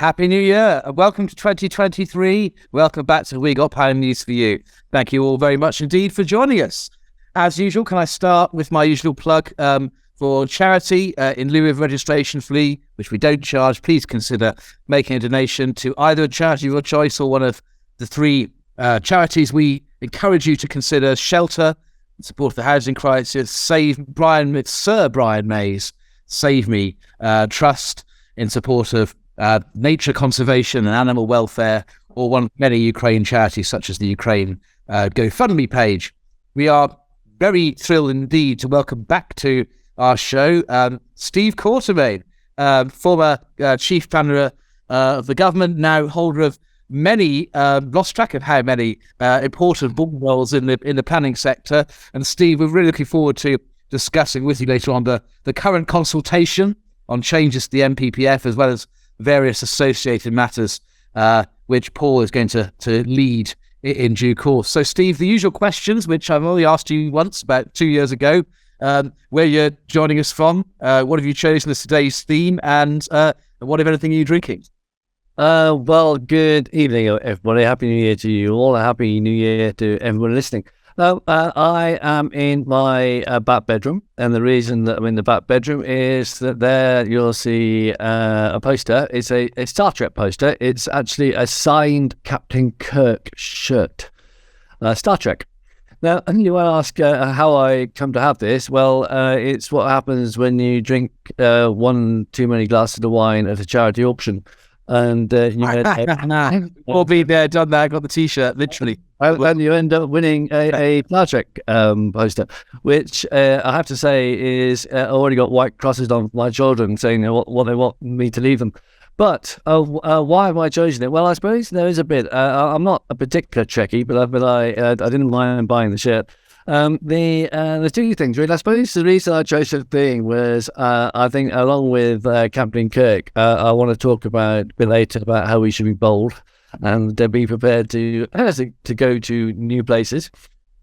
Happy New Year and welcome to 2023. Welcome back to We Got Panel News for You. Thank you all very much indeed for joining us. As usual, can I start with my usual plug for charity in lieu of registration fee, which we don't charge. Please consider making a donation to either a charity of your choice or one of the three charities we encourage you to consider: Shelter, in support of the housing crisis; Sir Brian May's Save Me Trust, in support of nature conservation and animal welfare, or one of many Ukraine charities such as the Ukraine GoFundMe page. We are very thrilled indeed to welcome back to our show Steve Quartermain, former chief planner of the government, now holder of many, lost track of how many important board roles in the planning sector. And Steve, we're really looking forward to discussing with you later on the current consultation on changes to the NPPF, as well as various associated matters, which Paul is going to lead in due course. So, Steve, the usual questions, which I've only asked you once about 2 years ago, where you're joining us from, what have you chosen as today's theme, and what, if anything, are you drinking? Well, good evening, everybody. Happy New Year to you all. A happy New Year to everyone listening. I am in my back bedroom, and the reason that I'm in the back bedroom is that there you'll see a poster. It's a Star Trek poster. It's actually a signed Captain Kirk shirt. Star Trek. Now, you want to ask how I come to have this? Well, it's what happens when you drink one too many glasses of wine at a charity auction. And all been there, done that, got the T-shirt, literally. And you end up winning a Star Trek poster, which I have to say is already got white crosses on my children saying what they want me to leave them. But why have I chosen it? Well, I suppose there is a bit. I'm not a particular Trekkie, but I didn't mind buying the shirt. There's two things, really. I suppose the reason I chose the thing was I think, along with Captain Kirk, I want to talk a bit later about how we should be bold and be prepared to go to new places.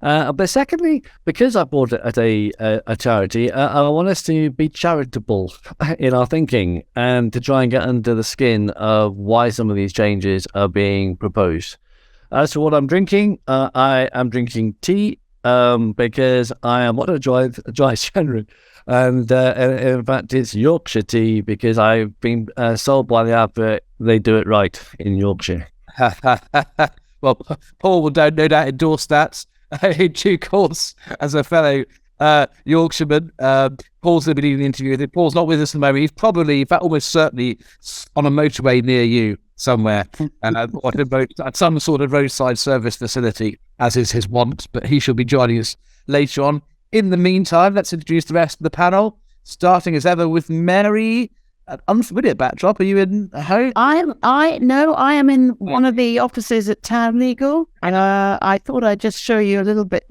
But secondly, because I bought it at a charity, I want us to be charitable in our thinking and to try and get under the skin of why some of these changes are being proposed. As for what I'm drinking, I am drinking tea. Because I am what a dry January, and in fact it's Yorkshire tea, because I've been sold by the advert they do it right in Yorkshire. Well, Paul will no doubt endorse that in due course as a fellow Yorkshireman. Paul's going to be leading the interview with it. Paul's not with us at the moment. He's probably, in fact, almost certainly on a motorway near you somewhere, at some sort of roadside service facility, as is his wont, but he shall be joining us later on. In the meantime, let's introduce the rest of the panel, starting as ever with Mary. An unfamiliar backdrop. Are you in home? I am in one of the offices at Town Legal, and I thought I'd just show you a little bit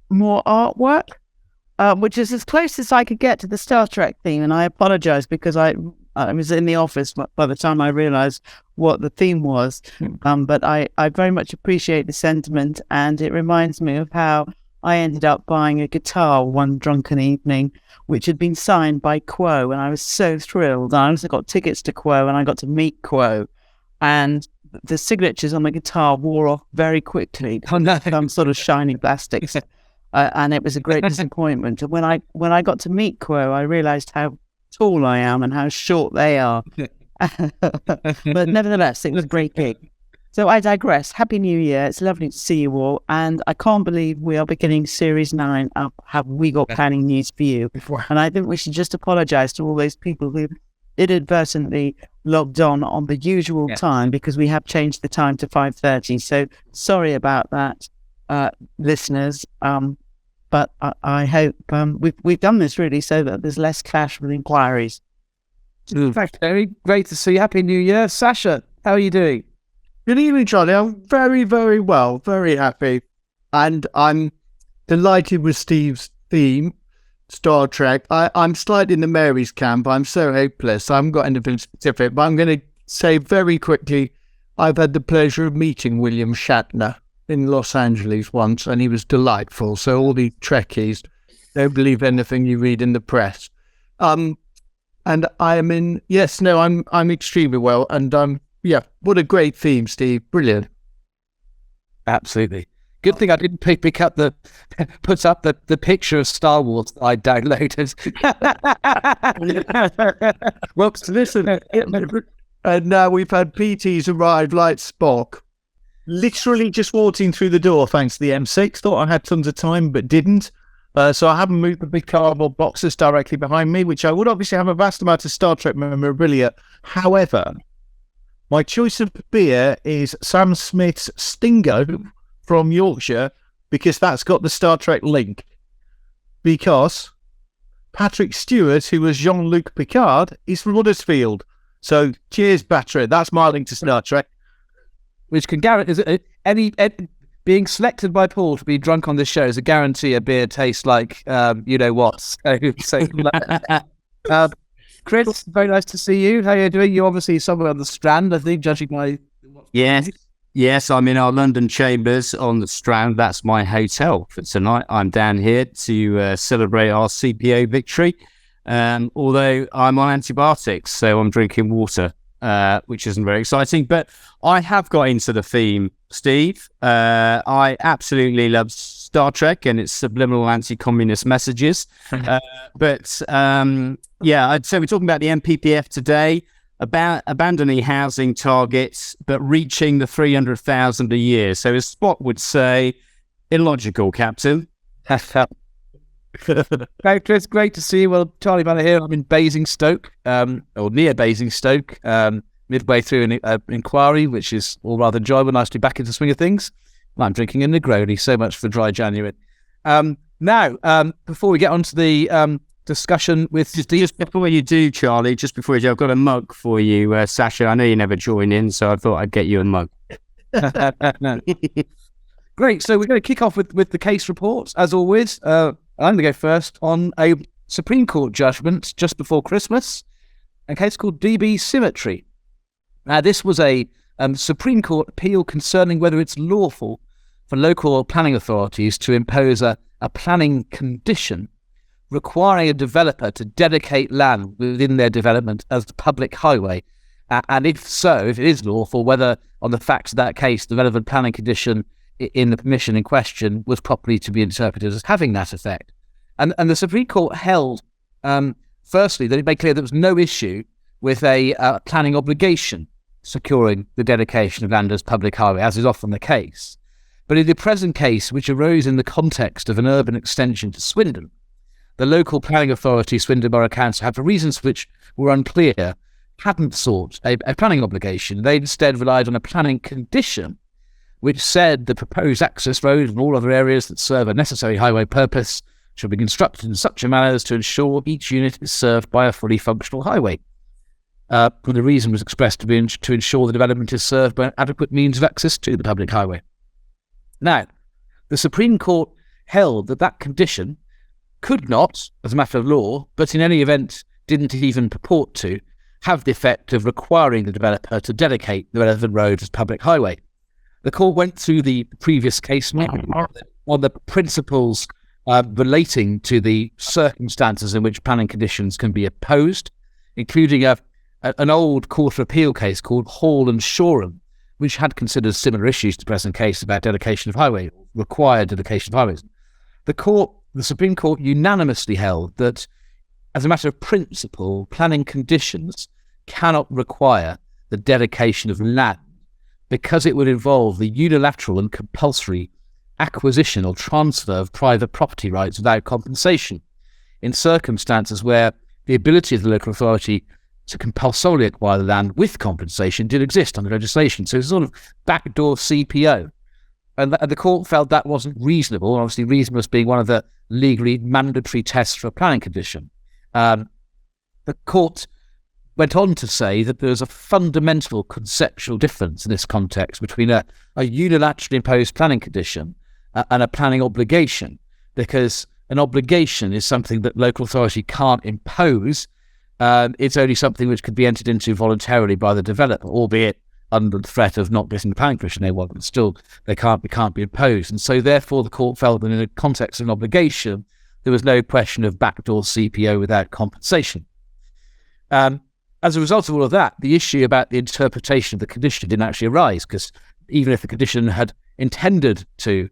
more artwork, which is as close as I could get to the Star Trek theme, and I apologize because I was in the office by the time I realized what the theme was. But I very much appreciate the sentiment, and it reminds me of how I ended up buying a guitar one drunken evening, which had been signed by Quo, and I was so thrilled. I also got tickets to Quo, and I got to meet Quo, and the signatures on the guitar wore off very quickly. Some sort of shiny plastics, and it was a great disappointment. And when I got to meet Quo, I realized how tall I am and how short they are. But nevertheless, it was a great gig. So I digress. Happy New Year. It's lovely to see you all. And I can't believe we are beginning Series 9 of Have We Got Planning News for You. And I think we should just apologise to all those people who inadvertently logged on the usual time, because we have changed the time to 5:30. So sorry about that, listeners. But I hope we've done this really so that there's less clash with inquiries. In fact, very great to see you. Happy New Year. Sasha, how are you doing? Good evening, Charlie. I'm very, very well, very happy. And I'm delighted with Steve's theme, Star Trek. I'm slightly in the Mary's camp. I'm so hopeless. I haven't got anything specific, but I'm going to say very quickly, I've had the pleasure of meeting William Shatner in Los Angeles once, and he was delightful. So all these Trekkies, don't believe anything you read in the press. And I am in. Yes, no, I'm extremely well, and yeah, what a great theme, Steve. Brilliant. Absolutely. Good thing I didn't put up the picture of Star Wars that I downloaded. Whoops, listen. And now we've had PTs arrive like Spock. Literally just walking through the door thanks to the M6. Thought I had tons of time, but didn't. So I haven't moved the big cardboard boxes directly behind me, which I would obviously have a vast amount of Star Trek memorabilia. However, my choice of beer is Sam Smith's Stingo from Yorkshire, because that's got the Star Trek link. Because Patrick Stewart, who was Jean-Luc Picard, is from Huddersfield. So cheers, Patrick. That's my link to Star Trek. Which can guarantee any being selected by Paul to be drunk on this show is a guarantee a beer tastes like you know what. Chris, very nice to see you. How are you doing? You're obviously somewhere on the Strand, I think, judging by... Yes, I'm in our London chambers on the Strand. That's my hotel for tonight. I'm down here to celebrate our CPO victory. Although I'm on antibiotics, so I'm drinking water, which isn't very exciting. But I have got into the theme, Steve. I absolutely love Star Trek and its subliminal anti-communist messages. Yeah, I'd say we're talking about the MPPF today, about abandoning housing targets, but reaching the 300,000 a year. So as Spock would say, illogical, Captain. Great, Chris, great to see you. Well, Charlie Banner here. I'm in Basingstoke, or near Basingstoke, midway through an inquiry, which is all rather enjoyable. Nice to be back into the swing of things. I'm drinking a Negroni. So much for dry January. Now, before we get on to the discussion with just before you do, Charlie, I've got a mug for you, Sasha. I know you never join in, so I thought I'd get you a mug. Great. So we're going to kick off with the case report, as always. I'm going to go first on a Supreme Court judgment just before Christmas, a case called DB Symmertry. Now, this was a Supreme Court appeal concerning whether it's lawful for local planning authorities to impose a planning condition requiring a developer to dedicate land within their development as a public highway. And if so, if it is lawful, whether on the facts of that case, the relevant planning condition in the permission in question was properly to be interpreted as having that effect. And the Supreme Court held, firstly, that it made clear there was no issue with a planning obligation securing the dedication of land as public highway, as is often the case. But in the present case, which arose in the context of an urban extension to Swindon, the local planning authority, Swindon Borough Council, had, for reasons which were unclear, hadn't sought a planning obligation. They instead relied on a planning condition which said the proposed access road and all other areas that serve a necessary highway purpose shall be constructed in such a manner as to ensure each unit is served by a fully functional highway. The reason was expressed to be to ensure the development is served by adequate means of access to the public highway. Now, the Supreme Court held that condition could not, as a matter of law, but in any event didn't even purport to, have the effect of requiring the developer to dedicate the relevant road as public highway. The court went through the previous case on the principles relating to the circumstances in which planning conditions can be opposed, including an old Court of Appeal case called Hall and Shoreham, which had considered similar issues to the present case about dedication of highway, required dedication of highways. The Supreme Court unanimously held that, as a matter of principle, planning conditions cannot require the dedication of land because it would involve the unilateral and compulsory acquisition or transfer of private property rights without compensation in circumstances where the ability of the local authority to compulsorily acquire the land with compensation did exist under legislation. So it's a sort of backdoor CPO. And the court felt that wasn't reasonable, obviously reasonableness being one of the legally mandatory tests for a planning condition. The court went on to say that there's a fundamental conceptual difference in this context between a unilaterally imposed planning condition and a planning obligation, because an obligation is something that local authority can't impose. It's only something which could be entered into voluntarily by the developer, albeit under the threat of not getting the planning permission they want, but still they can't be imposed. And so therefore the court felt that in the context of an obligation, there was no question of backdoor CPO without compensation. As a result of all of that, the issue about the interpretation of the condition didn't actually arise, because even if the condition had intended to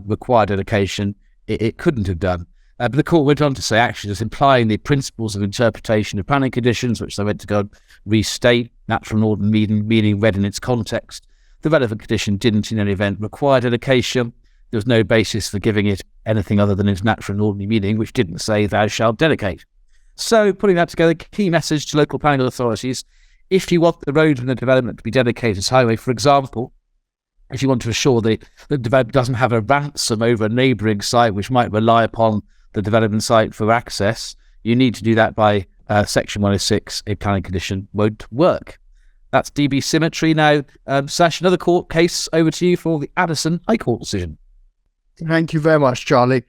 require dedication, it couldn't have done. But the court went on to say, actually, just implying the principles of interpretation of planning conditions, which they went to go and restate, natural and ordinary meaning read in its context. The relevant condition didn't, in any event, require dedication. There was no basis for giving it anything other than its natural and ordinary meaning, which didn't say thou shalt dedicate. So, putting that together, key message to local planning authorities: if you want the road and the development to be dedicated as highway, for example, if you want to assure the developer doesn't have a ransom over a neighbouring site which might rely upon the development site for access, you need to do that by Section 106. A planning condition won't work. That's DB Symmertry. Now, Sash, another court case, over to you for the Addison High Court decision. Thank you very much, Charlie.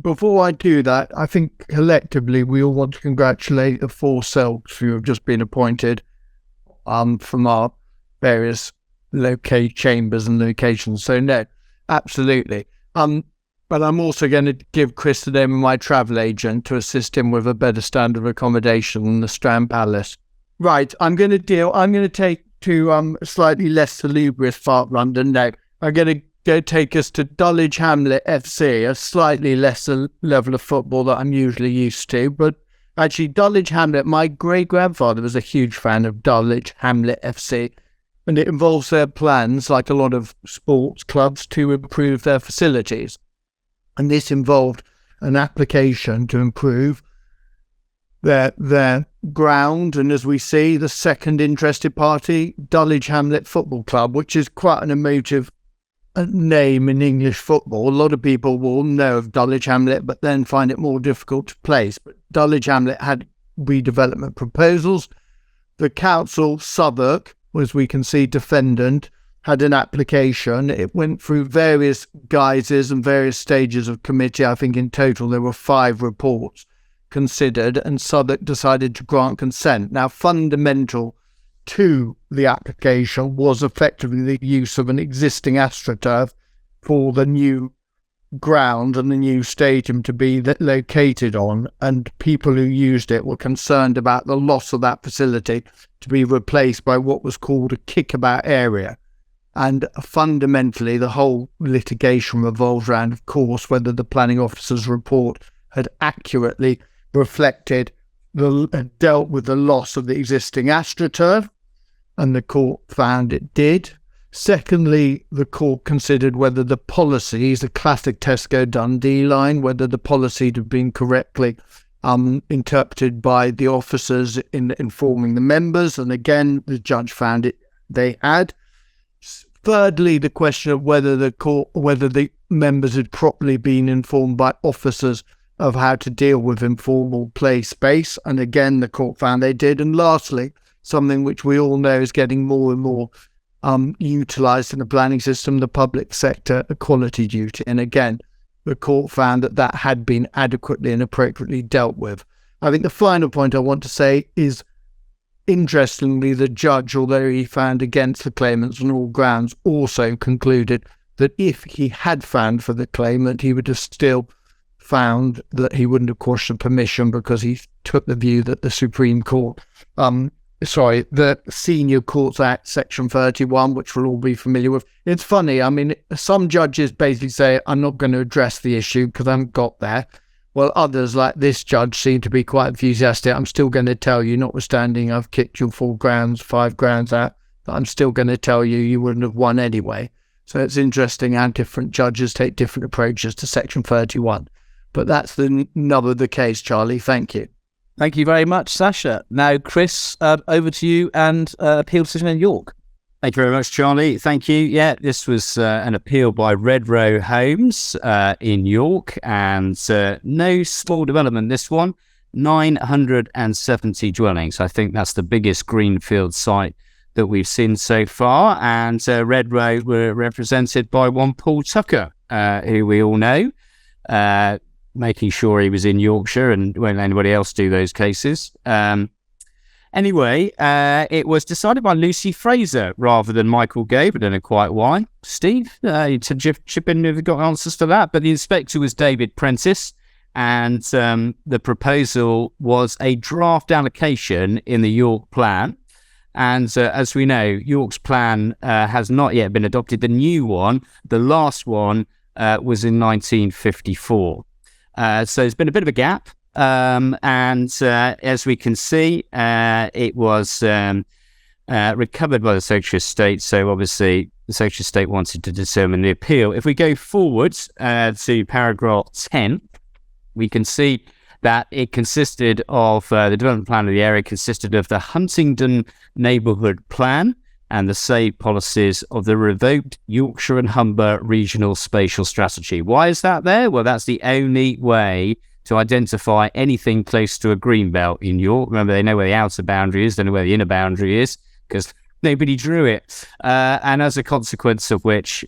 Before I do that, I think collectively we all want to congratulate the 4 CELCs who have just been appointed from our various chambers and locations. So no, absolutely. But I'm also going to give Chris the name of my travel agent to assist him with a better standard of accommodation than the Strand Palace. Right, I'm going to take to a slightly less salubrious part of London now. I'm going to go take us to Dulwich Hamlet FC, a slightly lesser level of football that I'm usually used to. But actually, Dulwich Hamlet, my great-grandfather was a huge fan of Dulwich Hamlet FC. And it involves their plans, like a lot of sports clubs, to improve their facilities. And this involved an application to improve their ground. And as we see, the second interested party, Dulwich Hamlet Football Club, which is quite an emotive name in English football. A lot of people will know of Dulwich Hamlet, but then find it more difficult to place. But Dulwich Hamlet had redevelopment proposals. The council, Southwark, as we can see, defendant, had an application. It went through various guises and various stages of committee. I think in total there were 5 reports considered, and Southwark decided to grant consent. Now, fundamental to the application was effectively the use of an existing AstroTurf for the new ground and the new stadium to be located on, and people who used it were concerned about the loss of that facility to be replaced by what was called a kickabout area. And fundamentally, the whole litigation revolves around, of course, whether the planning officer's report had accurately reflected, dealt with the loss of the existing AstroTurf, and the court found it did. Secondly, the court considered whether the policies, the classic Tesco Dundee line, whether the policy had been correctly interpreted by the officers in informing the members, and again, the judge found it they had. Thirdly, the question of whether the members had properly been informed by officers of how to deal with informal play space, and again, the court found they did. And lastly, something which we all know is getting more and more utilised in the planning system, the public sector equality duty. And again, the court found that had been adequately and appropriately dealt with. I think the final point I want to say is, interestingly, the judge, although he found against the claimants on all grounds, also concluded that if he had found for the claimant, he would have still found that he wouldn't have quashed the permission, because he took the view that the Supreme Court, the Senior Courts Act, Section 31, which we'll all be familiar with. It's funny, I mean, some judges basically say, I'm not going to address the issue because I haven't got there. Well, others, like this judge, seem to be quite enthusiastic. I'm still going to tell you, notwithstanding I've kicked you 4 grounds, 5 grounds out, that I'm still going to tell you you wouldn't have won anyway. So it's interesting how different judges take different approaches to Section 31. But that's the nub of the case, Charlie. Thank you. Thank you very much, Sasha. Now, Chris, over to you and appeal decision in York. Thank you very much, Charlie. Thank you. Yeah, this was an appeal by Red Row Homes in York, and no small development, this one. 970 dwellings. I think that's the biggest greenfield site that we've seen so far. And Red Row were represented by one Paul Tucker, who we all know, making sure he was in Yorkshire and won't anybody else do those cases. Anyway, it was decided by Lucy Fraser rather than Michael Gove. I don't know quite why. Steve, to chip in if you've got answers for that. But the inspector was David Prentice, and the proposal was a draft allocation in the York Plan. And as we know, York's plan has not yet been adopted. The new one, the last one, was in 1954. So there's been a bit of a gap. And as we can see, it was recovered by the Secretary of State. So obviously, the Secretary of State wanted to determine the appeal. If we go forwards to paragraph 10, we can see that it consisted of the development plan of the area consisted of the Huntingdon Neighbourhood Plan and the SAVE policies of the revoked Yorkshire and Humber Regional Spatial Strategy. Why is that there? Well, that's the only way to identify anything close to a green belt in York. Remember, they know where the outer boundary is, they know where the inner boundary is, because nobody drew it. And as a consequence of which,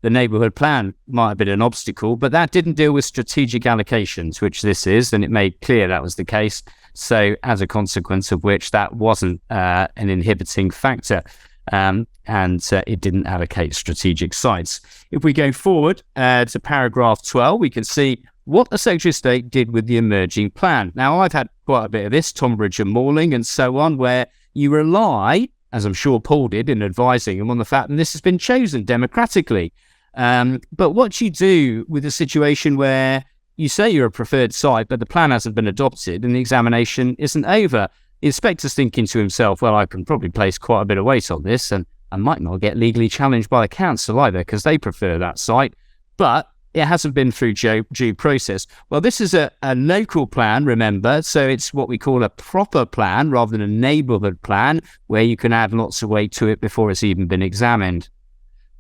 the neighbourhood plan might have been an obstacle, but that didn't deal with strategic allocations, which this is, and it made clear that was the case. So as a consequence of which, that wasn't an inhibiting factor, and it didn't allocate strategic sites. If we go forward to paragraph 12, we can see what the Secretary of State did with the emerging plan. Now, I've had quite a bit of this, Tonbridge and Malling and so on, where you rely, as I'm sure Paul did in advising him, on the fact that this has been chosen democratically. But what you do with a situation where you say you're a preferred site, but the plan hasn't been adopted and the examination isn't over, the inspector's thinking to himself, well, I can probably place quite a bit of weight on this, and I might not get legally challenged by the council either, because they prefer that site, but it hasn't been through due process. Well, this is a local plan, remember, so it's what we call a proper plan rather than a neighbourhood plan, where you can add lots of weight to it before it's even been examined.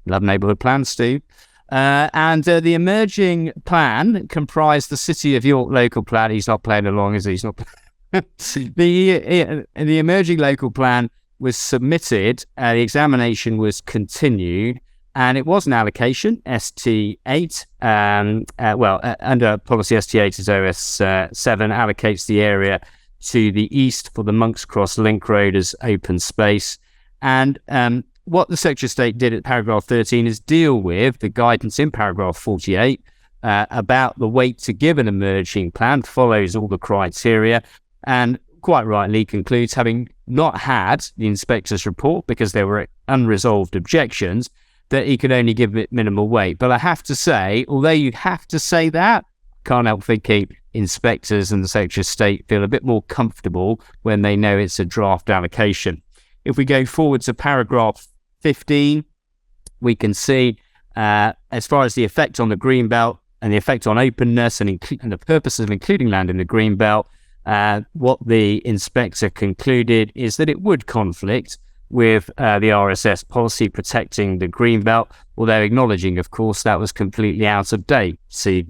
Love neighbourhood plans, Steve. And the emerging plan comprised the City of York local plan. He's not playing along, is he? He's not. The emerging local plan was submitted. The examination was continued, and it was an allocation, ST8. Under policy ST8 is OS7, allocates the area to the east for the Monks Cross Link Road as open space. And what the Secretary of State did at paragraph 13 is deal with the guidance in paragraph 48 about the weight to give an emerging plan, follows all the criteria, and quite rightly concludes, having not had the inspector's report because there were unresolved objections, that he could only give it minimal weight. But I have to say, although you have to say that, can't help thinking inspectors and the Secretary of State feel a bit more comfortable when they know it's a draft allocation. If we go forward to paragraph 15, we can see as far as the effect on the greenbelt and the effect on openness and the purpose of including land in the greenbelt, what the inspector concluded is that it would conflict with the RSS policy protecting the greenbelt, although acknowledging, of course, that was completely out of date. See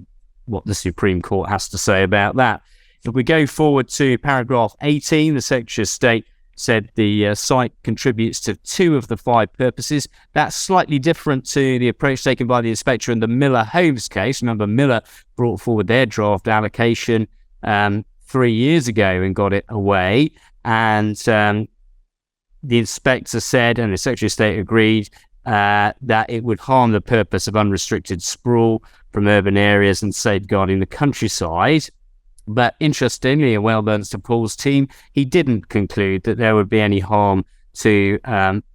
what the Supreme Court has to say about that. If we go forward to paragraph 18, the Secretary of State said the site contributes to 2 of the 5 purposes. That's slightly different to the approach taken by the inspector in the Miller Homes case. Remember, Miller brought forward their draft allocation 3 years ago and got it away. And the inspector said, and the Secretary of State agreed, that it would harm the purpose of unrestricted sprawl from urban areas and safeguarding the countryside. But interestingly, and well done to Paul's team, he didn't conclude that there would be any harm to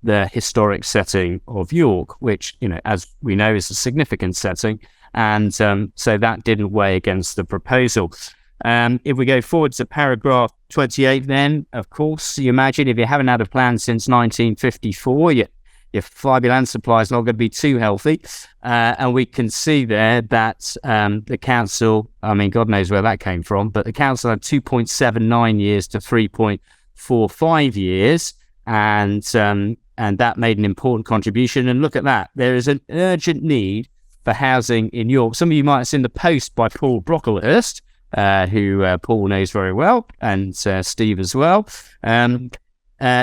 the historic setting of York, which, as we know, is a significant setting. And so that didn't weigh against the proposal. If we go forward to paragraph 28, then, of course, you imagine if you haven't had a plan since 1954, your 5-year land supply is not going to be too healthy. And we can see there that the council, God knows where that came from, but the council had 2.79 years to 3.45 years. And that made an important contribution. And look at that. There is an urgent need for housing in York. Some of you might have seen the post by Paul Brocklehurst, who Paul knows very well, and Steve as well.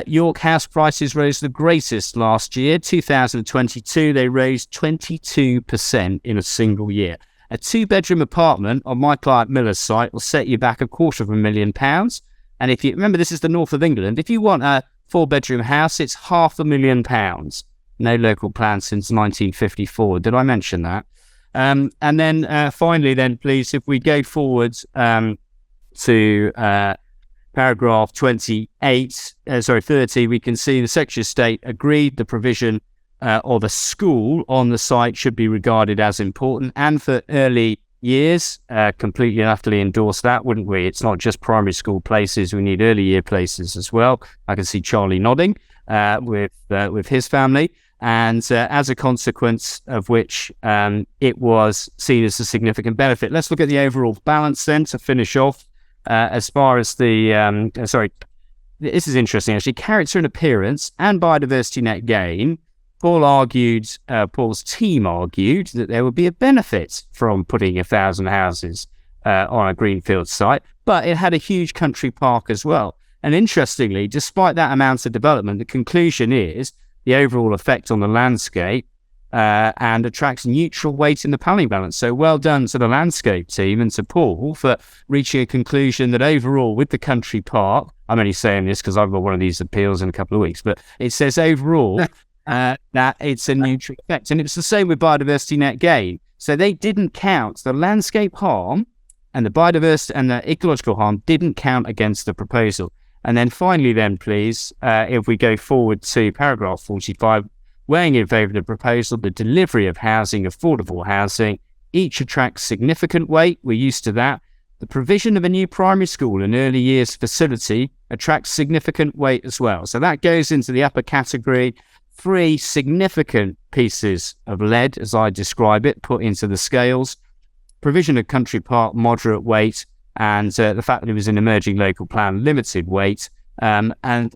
York house prices rose the greatest last year. 2022, they rose 22% in a single year. A 2-bedroom apartment on my client Miller's site will set you back £250,000. And if you remember, this is the north of England. If you want a 4-bedroom house, it's £500,000. No local plan since 1954. Did I mention that? And then finally, then please, if we go forward to paragraph 30, we can see the Secretary of State agreed the provision of a school on the site should be regarded as important, and for early years, completely and utterly endorse that, wouldn't we? It's not just primary school places, we need early year places as well. I can see Charlie nodding with his family, and as a consequence of which it was seen as a significant benefit. Let's look at the overall balance then to finish off. As far as this is interesting actually, character and appearance and biodiversity net gain. Paul's team argued that there would be a benefit from putting 1,000 houses on a greenfield site, but it had a huge country park as well. And interestingly, despite that amount of development, the conclusion is the overall effect on the landscape and attracts neutral weight in the planning balance. So well done to the landscape team and to Paul for reaching a conclusion that overall with the country park, I'm only saying this because I've got one of these appeals in a couple of weeks, but it says overall that it's a neutral effect. And it's the same with biodiversity net gain. So they didn't count the landscape harm, and the biodiversity and the ecological harm didn't count against the proposal. And then finally then, please, if we go forward to paragraph 45, weighing in favour of the proposal, the delivery of housing, affordable housing, each attracts significant weight. We're used to that. The provision of a new primary school and early years facility attracts significant weight as well. So that goes into the upper category. 3 significant pieces of lead, as I describe it, put into the scales. Provision of country park, moderate weight, and the fact that it was an emerging local plan, limited weight. And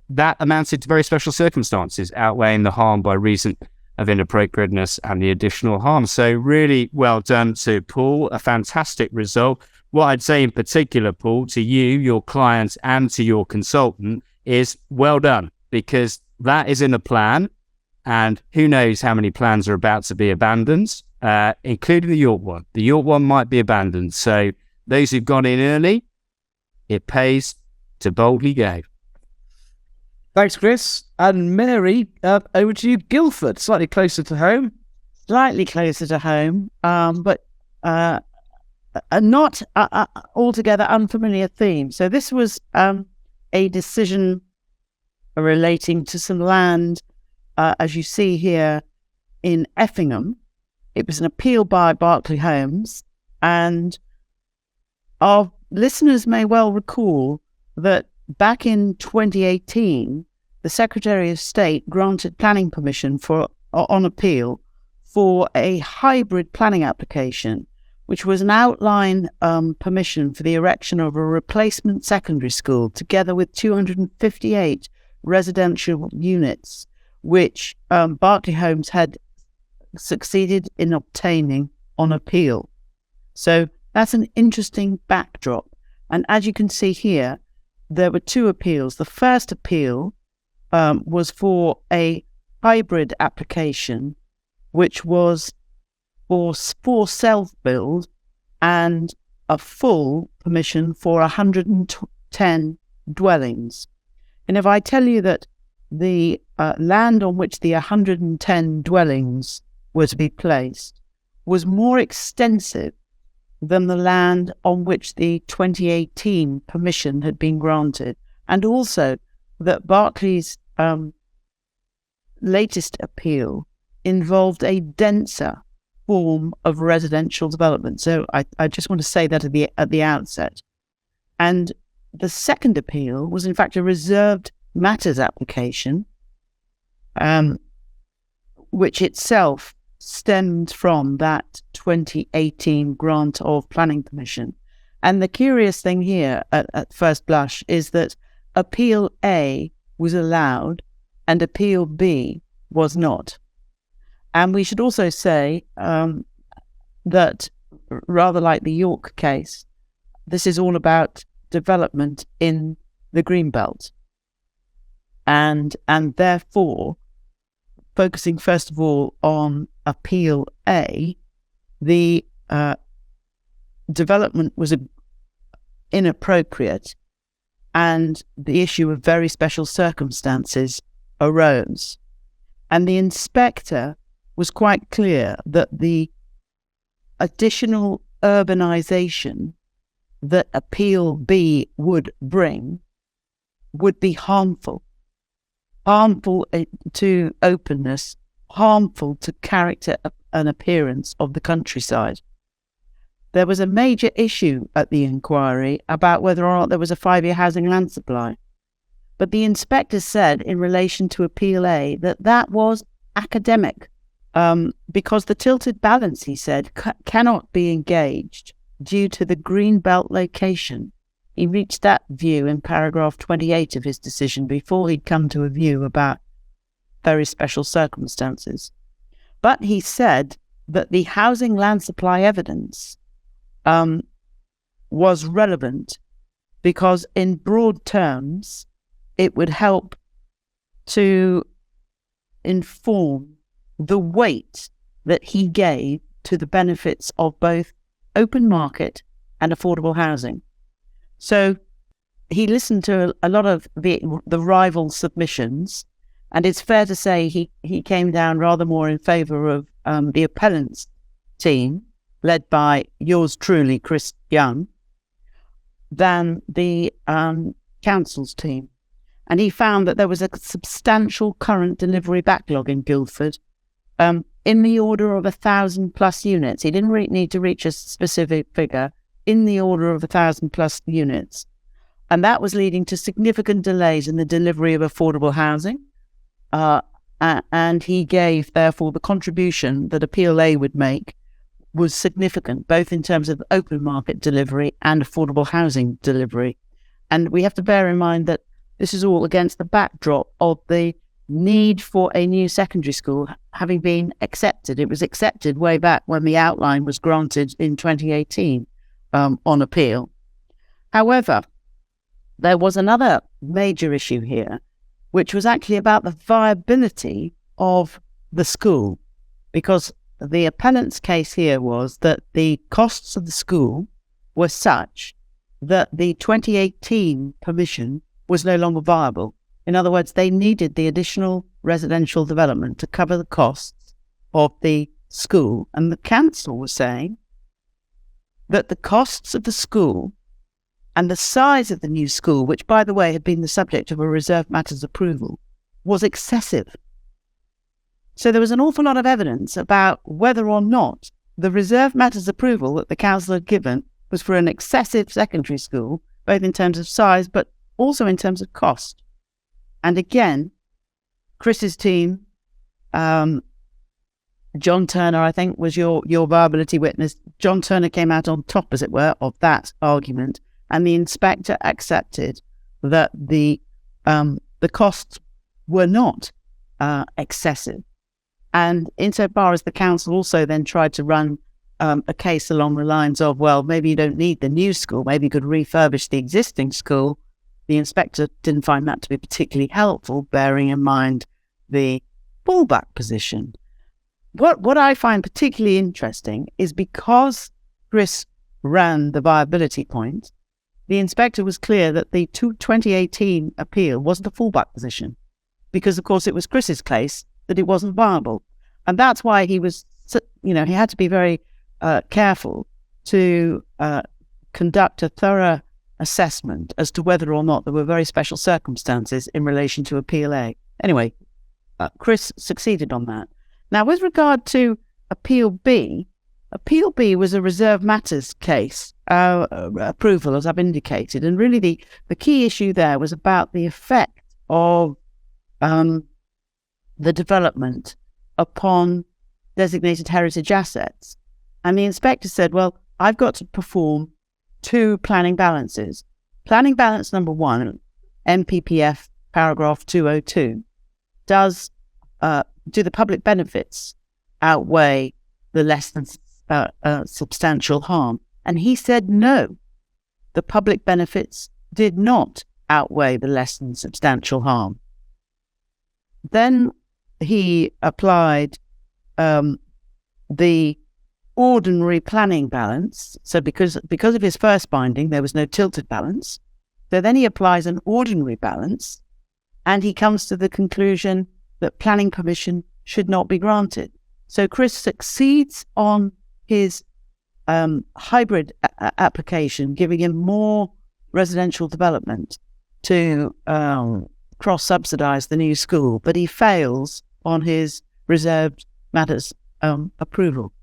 that amounted to very special circumstances, outweighing the harm by reason of inappropriateness and the additional harm. So really well done to Paul, a fantastic result. What I'd say in particular, Paul, to you, your clients, and to your consultant is well done, because that is in a plan. And who knows how many plans are about to be abandoned, including the York one. The York one might be abandoned. So those who've gone in early, it pays to boldly go. Thanks, Chris. And Mary, over to you, Guildford, slightly closer to home. Slightly closer to home, but not altogether unfamiliar theme. So this was a decision relating to some land, as you see here, in Effingham. It was an appeal by Berkeley Homes, and our listeners may well recall that back in 2018, the Secretary of State granted planning permission on appeal for a hybrid planning application, which was an outline permission for the erection of a replacement secondary school, together with 258 residential units, which Berkeley Homes had succeeded in obtaining on appeal. So that's an interesting backdrop. And as you can see here, there were 2 appeals. The first appeal was for a hybrid application, which was for self-build and a full permission for 110 dwellings. And if I tell you that the land on which the 110 dwellings were to be placed was more extensive than the land on which the 2018 permission had been granted, and also that Berkeley's latest appeal involved a denser form of residential development. So I just want to say that at the outset. And the second appeal was in fact a reserved matters application, which itself stemmed from that 2018 grant of planning permission. And the curious thing here at first blush is that Appeal A was allowed and Appeal B was not. And we should also say that, rather like the York case, this is all about development in the Greenbelt. And therefore, focusing first of all on Appeal A, the development was inappropriate, and the issue of very special circumstances arose. And the inspector was quite clear that the additional urbanisation that Appeal B would bring would be harmful to openness, harmful to character and appearance of the countryside. There was a major issue at the inquiry about whether or not there was a 5-year housing land supply. But the inspector said in relation to Appeal A that was academic, because the tilted balance, he said, cannot be engaged due to the green belt location. He reached that view in paragraph 28 of his decision before he'd come to a view about very special circumstances. But he said that the housing land supply evidence was relevant because in broad terms it would help to inform the weight that he gave to the benefits of both open market and affordable housing. So he listened to a lot of the rival submissions, and it's fair to say he came down rather more in favour of the appellant's team, led by yours truly, Chris Young, than the council's team. And he found that there was a substantial current delivery backlog in Guildford, in the order of 1,000+ units. He didn't need to reach a specific figure, in the order of 1,000+ units. And that was leading to significant delays in the delivery of affordable housing. And he gave, therefore, the contribution that Appeal A would make was significant, both in terms of open market delivery and affordable housing delivery. And we have to bear in mind that this is all against the backdrop of the need for a new secondary school having been accepted. It was accepted way back when the outline was granted in 2018 on appeal. However, there was another major issue here, which was actually about the viability of the school, because the appellant's case here was that the costs of the school were such that the 2018 permission was no longer viable. In other words, they needed the additional residential development to cover the costs of the school. And the council was saying that the costs of the school and the size of the new school, which, by the way, had been the subject of a reserved matters approval, was excessive. So there was an awful lot of evidence about whether or not the reserved matters approval that the council had given was for an excessive secondary school, both in terms of size, but also in terms of cost. And again, Chris's team, John Turner, I think, was your viability witness. John Turner came out on top, as it were, of that argument, and the inspector accepted that the costs were not excessive. And insofar as the council also then tried to run a case along the lines of, well, maybe you don't need the new school, maybe you could refurbish the existing school, the inspector didn't find that to be particularly helpful, bearing in mind the fallback position. What I find particularly interesting is because Chris ran the viability point, the inspector was clear that the 2018 appeal wasn't a fallback position, because, of course, it was Chris's case that it wasn't viable. And that's why he was, he had to be very careful to conduct a thorough assessment as to whether or not there were very special circumstances in relation to Appeal A. Anyway, Chris succeeded on that. Now, with regard to Appeal B was a reserved matters case approval, as I've indicated, and really the key issue there was about the effect of the development upon designated heritage assets. And the inspector said, well, I've got to perform 2 planning balances. Planning balance number 1, MPPF paragraph 202, do the public benefits outweigh the less than substantial harm? And he said no, the public benefits did not outweigh the less than substantial harm. Then he applied the ordinary planning balance. So because of his first finding, there was no tilted balance. So then he applies an ordinary balance, and he comes to the conclusion that planning permission should not be granted. So Chris succeeds on his hybrid application, giving him more residential development to cross-subsidise the new school, but he fails on his reserved matters approval.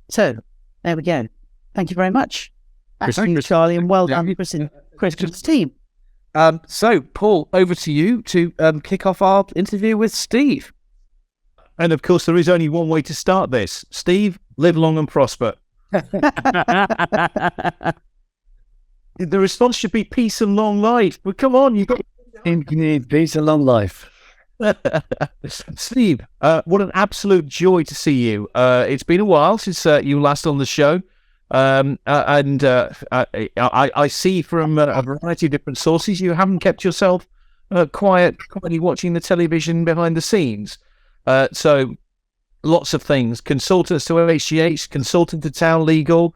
So there we go. Thank you very much. Back to you, Charlie, and well done, Chris and Chris's team. So, Paul, over to you to kick off our interview with Steve. And of course, there is only one way to start this. Steve, live long and prosper. The response should be peace and long life. But come on, you've got Indeed, peace and long life. Steve, what an absolute joy to see you. It's been a while since you last on the show. I see from a variety of different sources you haven't kept yourself quietly watching the television behind the scenes. So lots of things. Consultants to HGH, consultant to Town Legal,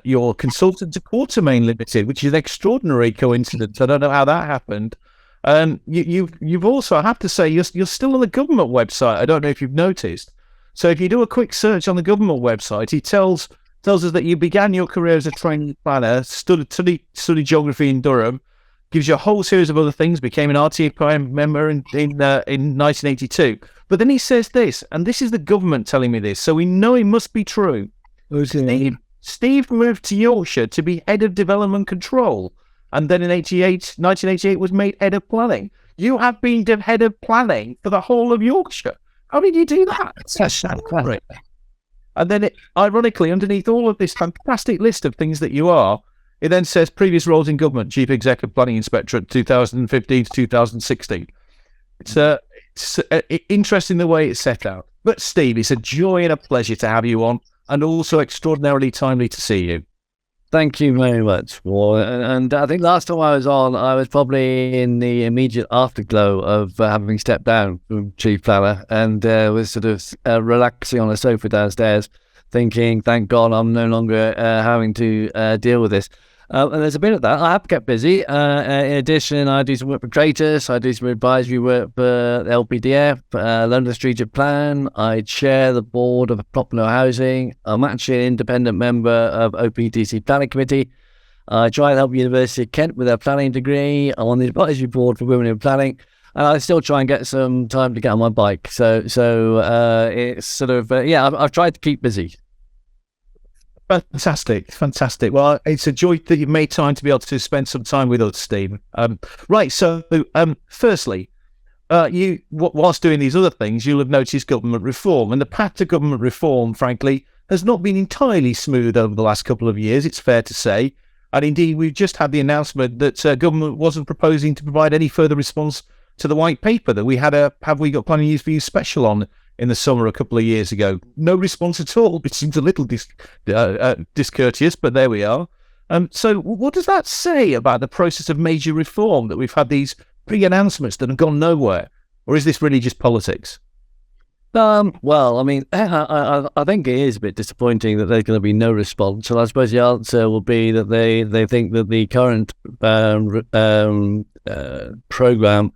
you're consultant to Quartermain Limited, which is an extraordinary coincidence. I don't know how that happened. You've also, I have to say, you're still on the government website. I don't know if you've noticed. So if you do a quick search on the government website, it tells us that you began your career as a trainee planner, studied geography in Durham, gives you a whole series of other things, became an RTI member in 1982. But then he says this, and this is the government telling me this, so we know it must be true. Steve moved to Yorkshire to be head of development control, and then in 1988 was made head of planning. You have been head of planning for the whole of Yorkshire. How did you do that? That's great. And then, ironically, underneath all of this fantastic list of things that you are, it then says previous roles in government, Chief Executive Planning Inspectorate 2015 to 2016. It's interesting the way it's set out. But Steve, it's a joy and a pleasure to have you on, and also extraordinarily timely to see you. Thank you very much. Well, and I think last time I was on, I was probably in the immediate afterglow of having stepped down from Chief Planner and was sort of relaxing on a sofa downstairs, thinking, thank God I'm no longer having to deal with this. And there's a bit of that. I have kept busy. In addition, I do some work for Traitors. I do some advisory work for LPDF, London Strategic Plan. I chair the board of Properno Housing. I'm actually an independent member of OPDC Planning Committee. I try and help University of Kent with their planning degree. I'm on the advisory board for Women in Planning. And I still try and get some time to get on my bike. So it's sort of, I've tried to keep busy. Fantastic. Well, it's a joy that you've made time to be able to spend some time with us, Steve. Right, so firstly, you whilst doing these other things, you'll have noticed government reform. And the path to government reform, frankly, has not been entirely smooth over the last couple of years, it's fair to say. And indeed, we've just had the announcement that government wasn't proposing to provide any further response to the white paper that we had a Have We Got Planning News for You special on in the summer a couple of years ago. No response at all, which seems a little discourteous, but there we are. So what does that say about the process of major reform, that we've had these pre-announcements that have gone nowhere? Or is this really just politics? Well, I mean, I think it is a bit disappointing that there's going to be no response. And I suppose the answer will be that they think that the current programme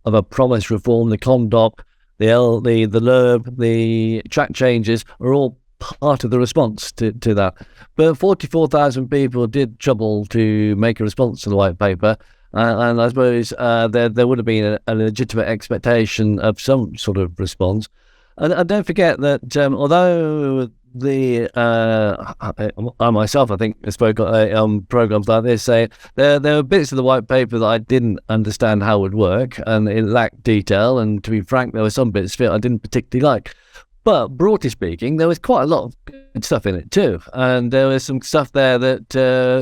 of a promised reform, the conduct, the LURB, the track changes are all part of the response to that. But 44,000 people did trouble to make a response to the white paper. And I suppose there would have been a legitimate expectation of some sort of response. And don't forget that although I myself, I think, spoke on programs like this, say there were bits of the white paper that I didn't understand how it would work, and it lacked detail. And to be frank, there were some bits of it I didn't particularly like. But broadly speaking, there was quite a lot of good stuff in it too, and there was some stuff there that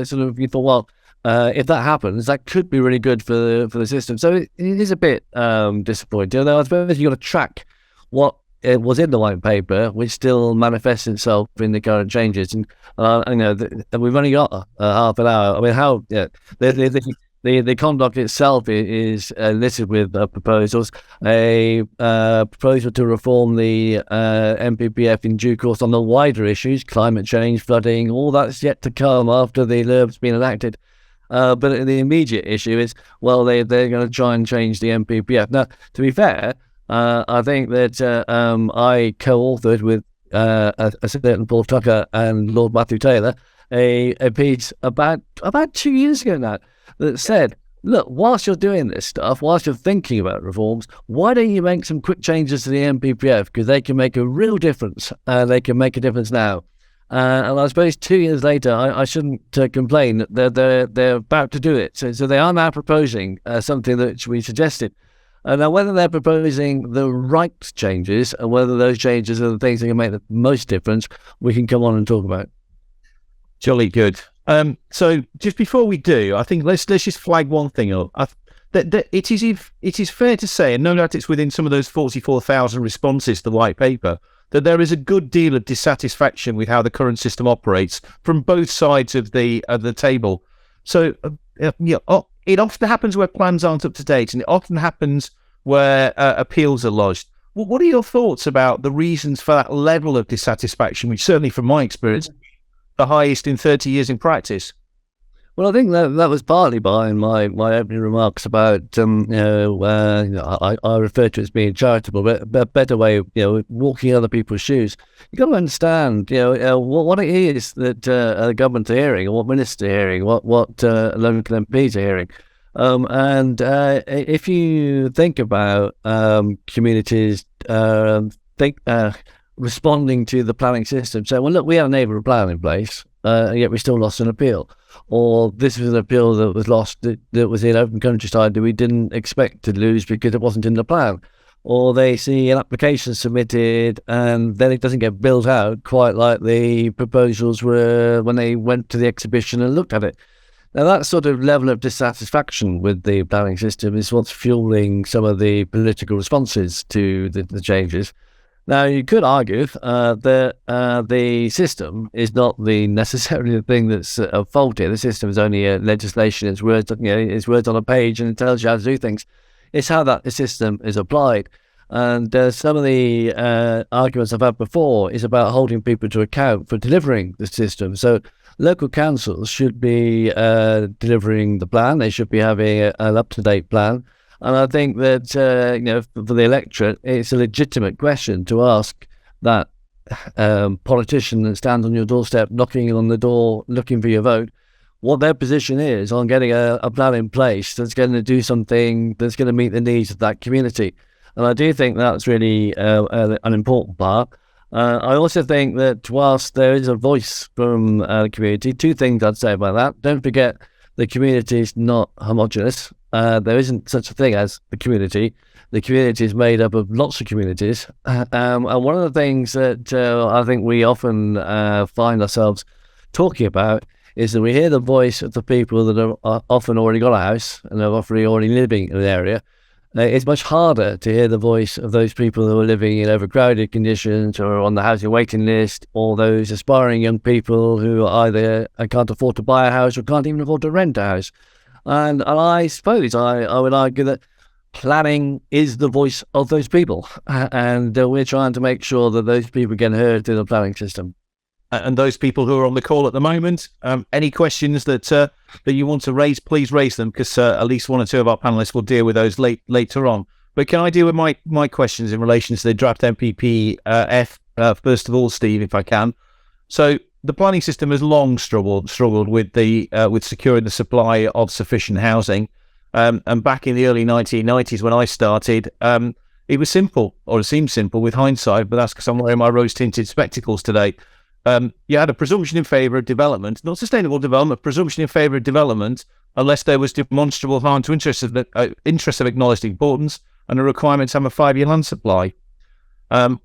sort of you thought, well, if that happens, that could be really good for the system. So it is a bit disappointing. Although I suppose you've got to track what it was in the white paper, which still manifests itself in the current changes. And we've only got half an hour. I mean, how? Yeah, the conduct itself is listed with proposals. A proposal to reform the MPPF in due course on the wider issues, climate change, flooding, all that's yet to come after the LURB's been enacted. But the immediate issue is, well, they're going to try and change the MPPF. Now, to be fair, I think that I co-authored with a certain Paul Tucker and Lord Matthew Taylor a piece about 2 years ago now that said, look, whilst you're doing this stuff, whilst you're thinking about reforms, why don't you make some quick changes to the MPPF, because they can make a real difference. They can make a difference now. And I suppose 2 years later, I shouldn't complain that they're about to do it. So they are now proposing something that we suggested. Now, whether they're proposing the right changes and whether those changes are the things that can make the most difference, we can come on and talk about. Jolly good. So just before we do, I think let's just flag one thing up. That it is fair to say, and no doubt it's within some of those 44,000 responses to the white paper, that there is a good deal of dissatisfaction with how the current system operates from both sides of the table. So it often happens where plans aren't up to date, and it often happens where appeals are lodged. What are your thoughts about the reasons for that level of dissatisfaction, which certainly from my experience, the highest in 30 years in practice? Well, I think that was partly behind my opening remarks about, I refer to it as being charitable, but a better way of, walking in other people's shoes. You've got to understand, what it is that the government are hearing, or what ministers are hearing, what local MPs are hearing. And if you think about communities responding to the planning system, saying, well, look, we have a neighbourhood plan in place, and yet we still lost an appeal. Or this was an appeal that was lost, that was in open countryside that we didn't expect to lose because it wasn't in the plan. Or they see an application submitted and then it doesn't get built out quite like the proposals were when they went to the exhibition and looked at it. Now, that sort of level of dissatisfaction with the planning system is what's fueling some of the political responses to the changes. Now, you could argue that the system is not necessarily the thing that's faulty. The system is only legislation. It's words, it's words on a page, and it tells you how to do things. It's how that system is applied. And some of the arguments I've had before is about holding people to account for delivering the system. So local councils should be delivering the plan. They should be having an up-to-date plan. And I think that, for the electorate, it's a legitimate question to ask that politician that stands on your doorstep, knocking on the door, looking for your vote, what their position is on getting a plan in place that's going to do something that's going to meet the needs of that community. And I do think that's really an important part. I also think that whilst there is a voice from the community, two things I'd say about that. Don't forget, the community is not homogenous. There isn't such a thing as the community. The community is made up of lots of communities. And one of the things that I think we often find ourselves talking about is that we hear the voice of the people that are often already got a house and are often already living in an area. It's much harder to hear the voice of those people who are living in overcrowded conditions or on the housing waiting list, or those aspiring young people who either can't afford to buy a house or can't even afford to rent a house. And I suppose I would argue that planning is the voice of those people, and we're trying to make sure that those people get heard through the planning system. And those people who are on the call at the moment, any questions that you want to raise, please raise them, because at least one or two of our panellists will deal with those later on. But can I deal with my questions in relation to the draft MPPF first of all, Steve, if I can? So the planning system has long struggled with with securing the supply of sufficient housing. And back in the early 1990s when I started, it was simple, or it seemed simple with hindsight, but that's because I'm wearing my rose-tinted spectacles today. You had a presumption in favour of development, not sustainable development, presumption in favour of development, unless there was demonstrable harm to interests of acknowledged importance and a requirement to have a 5-year land supply.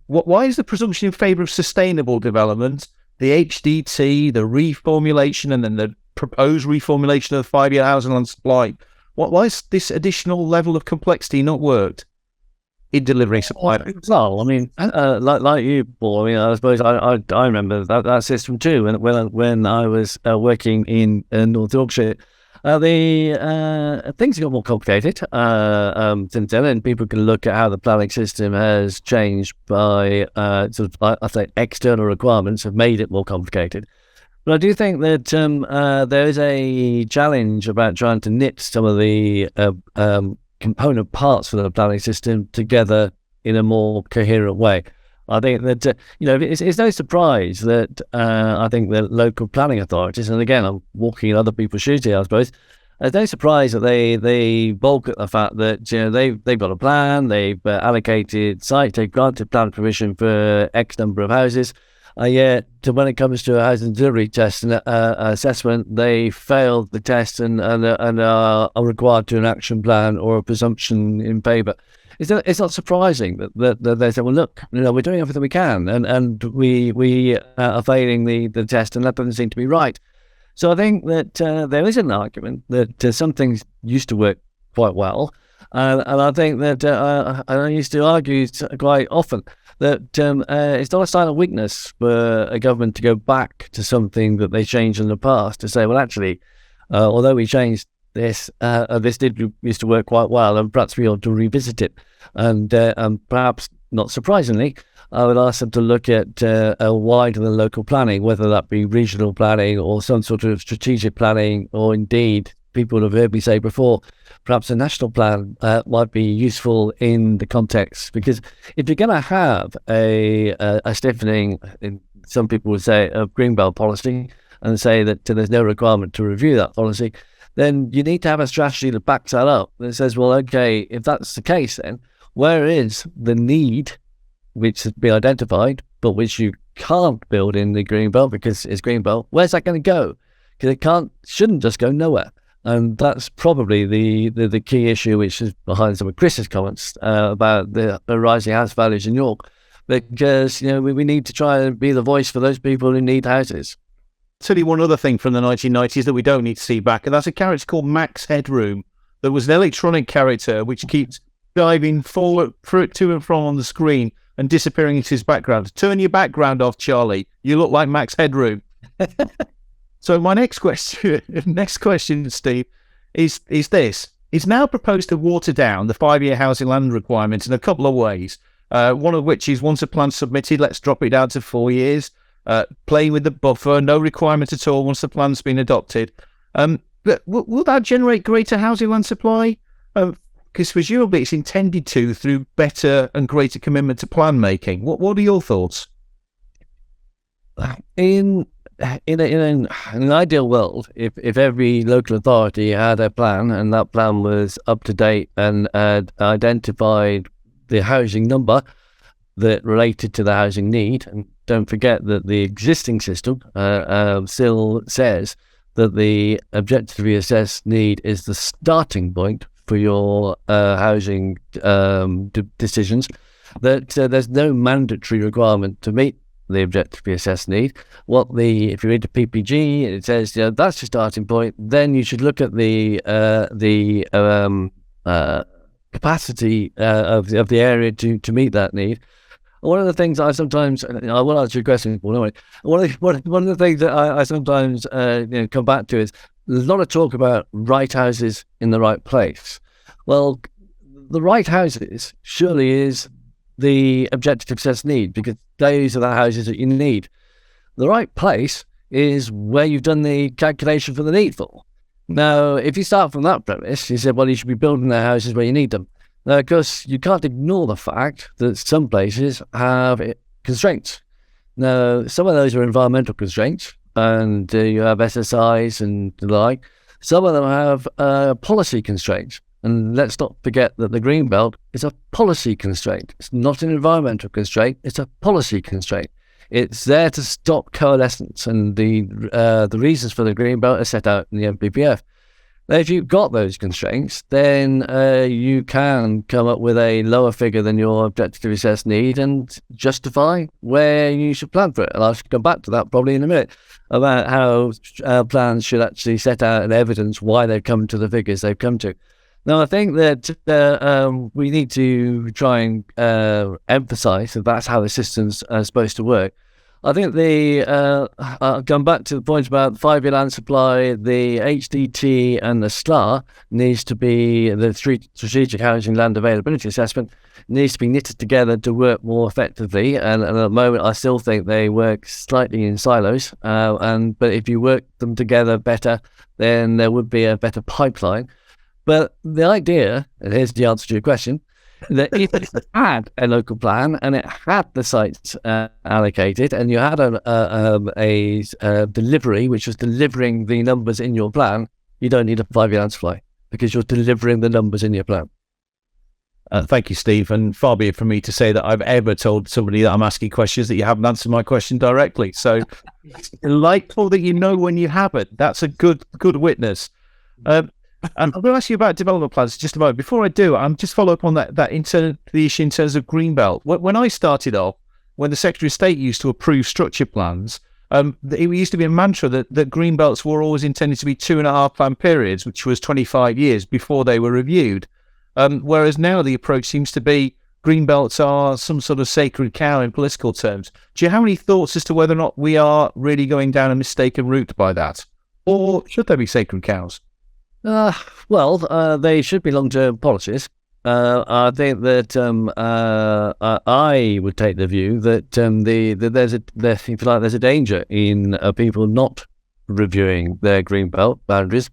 Why is the presumption in favour of sustainable development, the HDT, the reformulation, and then the proposed reformulation of the 5-year housing land supply? Why is this additional level of complexity not worked in delivering supply? Well, I mean, like you, Paul, I mean, I suppose I remember that system too. When I was working in North Yorkshire, the things got more complicated since then, and people can look at how the planning system has changed by sort of, I say, external requirements have made it more complicated. But I do think that there is a challenge about trying to knit some of the component parts for the planning system together in a more coherent way. I think that, it's no surprise that I think the local planning authorities, and again, I'm walking in other people's shoes here, I suppose, it's no surprise that they balk at the fact that they've got a plan, they've allocated sites, they've granted plan permission for X number of houses, yet when it comes to a housing delivery test and assessment, they failed the test and are required to an action plan or a presumption in favour. It's not surprising that they say, well, look, we're doing everything we can, and we are failing the test, and that doesn't seem to be right. So I think that there is an argument that some things used to work quite well, and I think that I used to argue quite often that it's not a sign of weakness for a government to go back to something that they changed in the past, to say, well, actually, although we changed this did used to work quite well, and perhaps we ought to revisit it. And perhaps not surprisingly, I would ask them to look at a wider than local planning, whether that be regional planning or some sort of strategic planning, or indeed, people have heard me say before, perhaps a national plan might be useful in the context. Because if you're going to have a stiffening, some people would say, of greenbelt policy, and say that there's no requirement to review that policy, then you need to have a strategy that backs that up. That says, well, okay, if that's the case, then where is the need which has been identified, but which you can't build in the greenbelt because it's greenbelt? Where's that going to go? Because it shouldn't just go nowhere. And that's probably the key issue, which is behind some of Chris's comments about the rising house values in York. Because we need to try and be the voice for those people who need houses. Tell you one other thing from the 1990s that we don't need to see back, and that's a character called Max Headroom. There was an electronic character which keeps diving forward to and from on the screen and disappearing into his background. Turn your background off, Charlie. You look like Max Headroom. So my next question, Steve, is this. It's now proposed to water down the 5-year housing land requirement in a couple of ways. One of which is, once a plan's submitted, let's drop it down to 4 years. Playing with the buffer, no requirement at all once the plan's been adopted. But will that generate greater housing land supply? Because presumably it's intended to, through better and greater commitment to plan making. What are your thoughts? In an ideal world, if every local authority had a plan and that plan was up to date and identified the housing number that related to the housing need, and don't forget that the existing system still says that the objectively assessed need is the starting point for your housing decisions, that there's no mandatory requirement to meet the objectively assessed need. If you read the PPG, it says that's your starting point. Then you should look at the capacity of the area to meet that need. One of the things I sometimes, I will answer your question, Paul, anyway. One of the things that I sometimes come back to is there's a lot of talk about right houses in the right place. Well, the right houses surely is the objective assessed need, because those are the houses that you need. The right place is where you've done the calculation for the need for. Now, if you start from that premise, you said, well, you should be building the houses where you need them. Now, of course, you can't ignore the fact that some places have constraints. Now, some of those are environmental constraints, and you have SSIs and the like. Some of them have policy constraints. And let's not forget that the Greenbelt is a policy constraint. It's not an environmental constraint, it's a policy constraint. It's there to stop coalescence, and the reasons for the Greenbelt are set out in the NPPF. Now, if you've got those constraints, then you can come up with a lower figure than your objectively assessed need and justify where you should plan for it. And I'll come back to that probably in a minute, about how plans should actually set out and evidence why they've come to the figures they've come to. Now, I think that we need to try and emphasise that that's how the system's supposed to work. I think I'll come back to the point about the 5-year land supply. The HDT and the SLAR needs to be, the strategic housing land availability assessment needs to be knitted together to work more effectively. And at the moment, I still think they work slightly in silos. But if you work them together better, then there would be a better pipeline. But the idea, and here's the answer to your question, that if it had a local plan and it had the sites allocated, and you had a delivery which was delivering the numbers in your plan, you don't need a 5-year answer fly because you're delivering the numbers in your plan. Thank you, Steve. And far be it from me to say that I've ever told somebody that I'm asking questions that you haven't answered my question directly. So it's delightful that you know when you haven't. That's a good witness. And I'm going to ask you about development plans just a moment. Before I do, I'm just follow up on the issue in terms of Greenbelt. When I started off, when the Secretary of State used to approve structure plans, it used to be a mantra that Greenbelts were always intended to be 2.5 plan periods, which was 25 years before they were reviewed. Whereas now the approach seems to be Greenbelts are some sort of sacred cow in political terms. Do you have any thoughts as to whether or not we are really going down a mistaken route by that? Or should there be sacred cows? They should be long-term policies. I think that I would take the view that there's a danger in people not reviewing their Greenbelt boundaries,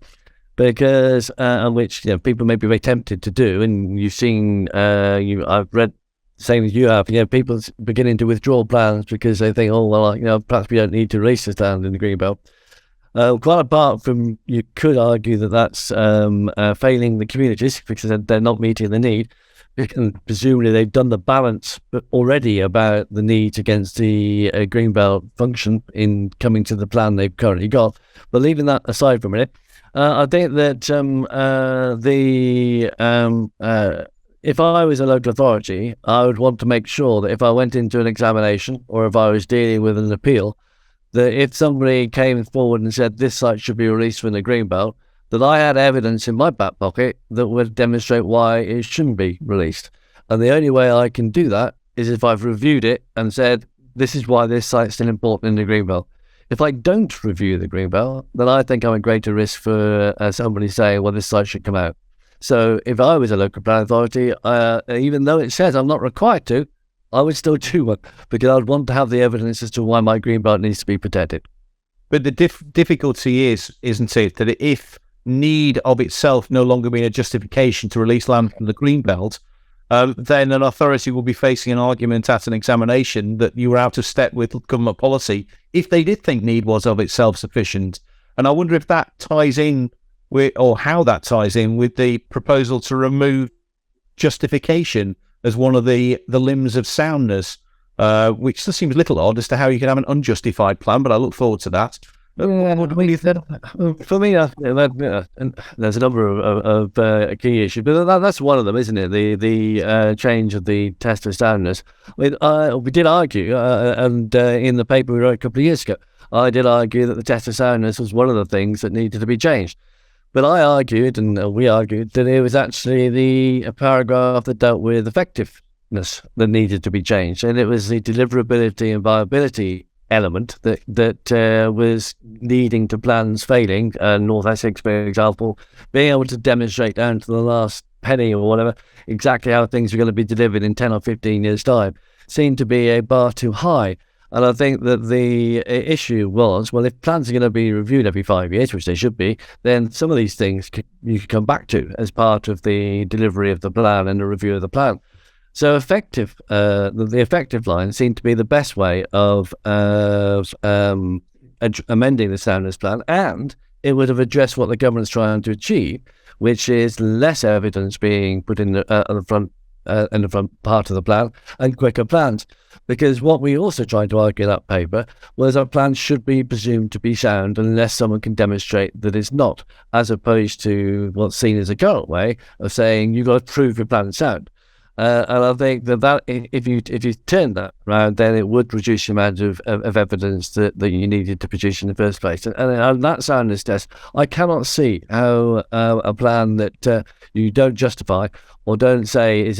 because which people may be very tempted to do, and you've seen I've read the same as you have. People beginning to withdraw plans because they think, perhaps we don't need to race this down in the Greenbelt. Quite apart from, you could argue that that's failing the communities because they're not meeting the need. And presumably they've done the balance already about the needs against the Greenbelt function in coming to the plan they've currently got. But leaving that aside for a minute, I think that if I was a local authority, I would want to make sure that if I went into an examination or if I was dealing with an appeal, that if somebody came forward and said this site should be released from the Greenbelt, that I had evidence in my back pocket that would demonstrate why it shouldn't be released. And the only way I can do that is if I've reviewed it and said, this is why this site's still important in the Greenbelt. If I don't review the Greenbelt, then I think I'm at greater risk for somebody saying, well, this site should come out. So if I was a local planning authority, even though it says I'm not required to, I would still do one because I would want to have the evidence as to why my Greenbelt needs to be protected. But the difficulty isn't it, that if need of itself no longer being a justification to release land from the Greenbelt, then an authority will be facing an argument at an examination that you were out of step with government policy if they did think need was of itself sufficient. And I wonder if that ties in with, or how that ties in with the proposal to remove justification as one of the limbs of soundness, which just seems a little odd as to how you can have an unjustified plan, but I look forward to that. For me, there's a number of key issues, but that's one of them, isn't it? The change of the test of soundness. We did argue, and in the paper we wrote a couple of years ago, I did argue that the test of soundness was one of the things that needed to be changed. But I argued, and we argued, that it was actually a paragraph that dealt with effectiveness that needed to be changed, and it was the deliverability and viability element that was leading to plans failing. North Essex, for example, being able to demonstrate down to the last penny or whatever exactly how things are going to be delivered in 10 or 15 years' time seemed to be a bar too high. And I think that the issue was, well, if plans are going to be reviewed every 5 years, which they should be, then some of these things you could come back to as part of the delivery of the plan and the review of the plan. So the effective line seemed to be the best way of amending the soundness plan, and it would have addressed what the government's trying to achieve, which is less evidence being put in the front part of the plan and quicker plans. Because what we also tried to argue in that paper was our plans should be presumed to be sound unless someone can demonstrate that it's not, as opposed to what's seen as a current way of saying you've got to prove your plan is sound. And I think that if you turn that around, then it would reduce the amount of evidence that you needed to produce in the first place. And that soundness test, I cannot see how a plan that you don't justify or don't say is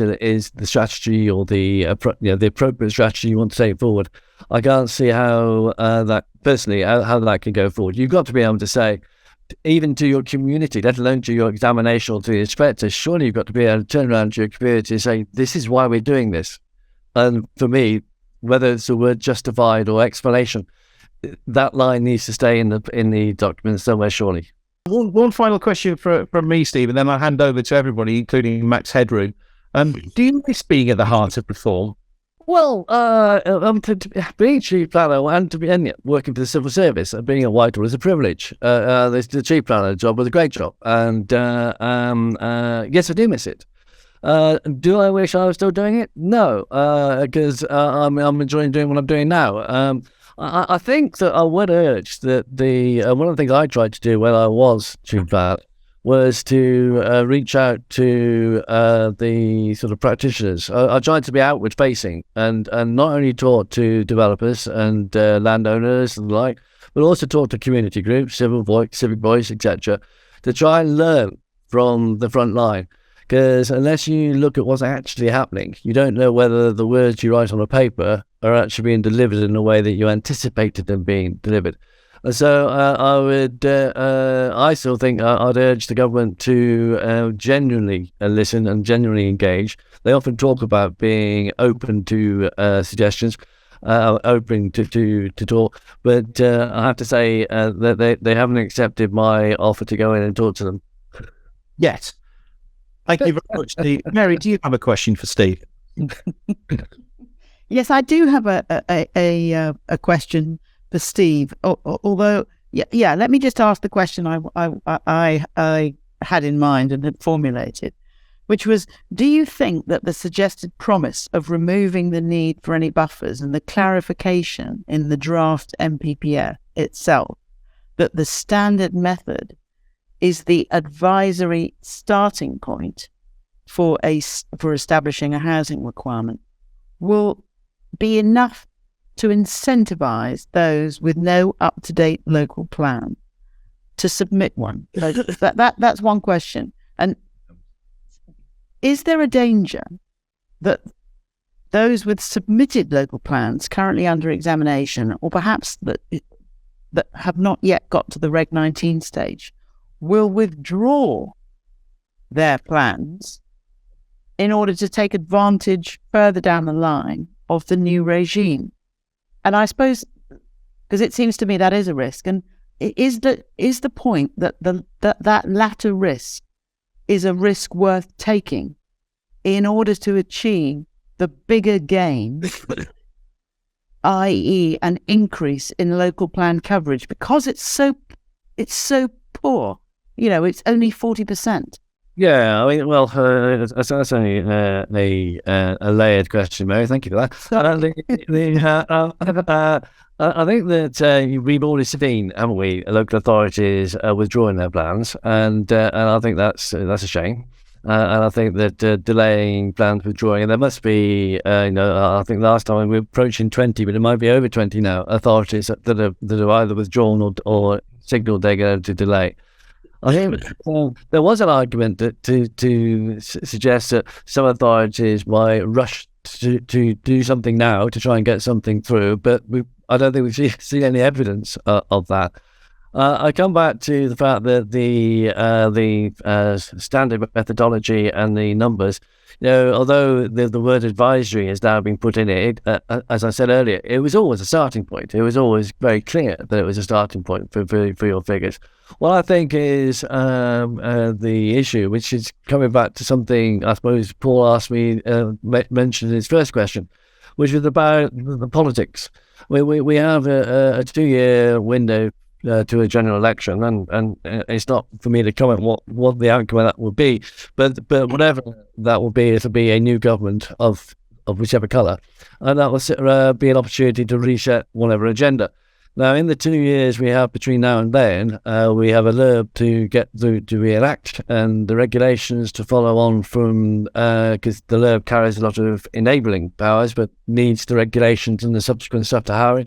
the strategy or the appropriate strategy you want to take forward. I can't see how that personally how that can go forward. You've got to be able to say, even to your community, let alone to your examination or to the inspector, surely you've got to be able to turn around to your community and say, this is why we're doing this. And for me, whether it's the word justified or explanation, that line needs to stay in the document somewhere, surely. One final question from me, Steve, and then I'll hand over to everybody, including Max Headroom. Do you miss being at the heart of reform? Well, being chief planner and working for the civil service and being a Whitehall is a privilege. The chief planner job was a great job, and yes, I do miss it. Do I wish I was still doing it? No, because I'm enjoying doing what I'm doing now. I think that I would urge that one of the things I tried to do when I was chief planner was to reach out to the sort of practitioners. I tried to be outward facing and not only talk to developers and landowners and the like, but also talk to community groups, civic voice, etc., to try and learn from the front line. Because unless you look at what's actually happening, you don't know whether the words you write on a paper are actually being delivered in a way that you anticipated them being delivered. So I still think I'd urge the government to genuinely listen and genuinely engage. They often talk about being open to suggestions, open to talk, but I have to say that they haven't accepted my offer to go in and talk to them. Yes. Thank you very much, Steve. Mary, do you have a question for Steve? Yes, I do have a question for Steve. Although, let me just ask the question I had in mind and had formulated, which was: do you think that the suggested promise of removing the need for any buffers and the clarification in the draft MPPF itself that the standard method is the advisory starting point for establishing a housing requirement will be enough to incentivize those with no up-to-date local plan to submit one? That's one question. And is there a danger that those with submitted local plans currently under examination, or perhaps that have not yet got to the Reg 19 stage, will withdraw their plans in order to take advantage further down the line of the new regime? And I suppose, because it seems to me that is a risk, and is the point that that latter risk is a risk worth taking in order to achieve the bigger gain, i.e. an increase in local plan coverage, because it's so poor. It's only 40%. Yeah, I mean, well, that's only a layered question, Mary. Thank you for that. I think that we've already seen, haven't we, local authorities withdrawing their plans, and I think that's a shame. And I think that delaying plans withdrawing, and there must be, I think last time we were approaching 20, but it might be over 20 now, authorities that have either withdrawn or signalled they're going to delay. I think there was an argument to suggest that some authorities might rush to do something now to try and get something through, but I don't think we've seen any evidence of that. I come back to the fact that the standard methodology and the numbers, although the word advisory has now been put in it, as I said earlier, it was always a starting point. It was always very clear that it was a starting point for your figures. What I think is the issue, which is coming back to something I suppose Paul asked me, mentioned in his first question, which was about the politics. We have a 2-year window to a general election, and it's not for me to comment what the outcome of that will be, but whatever that will be, it'll be a new government of whichever colour, and that will be an opportunity to reset whatever agenda. Now, in the 2 years we have between now and then, we have a LERB to get to re-elect, and the regulations to follow on from, because the LERB carries a lot of enabling powers, but needs the regulations and the subsequent stuff to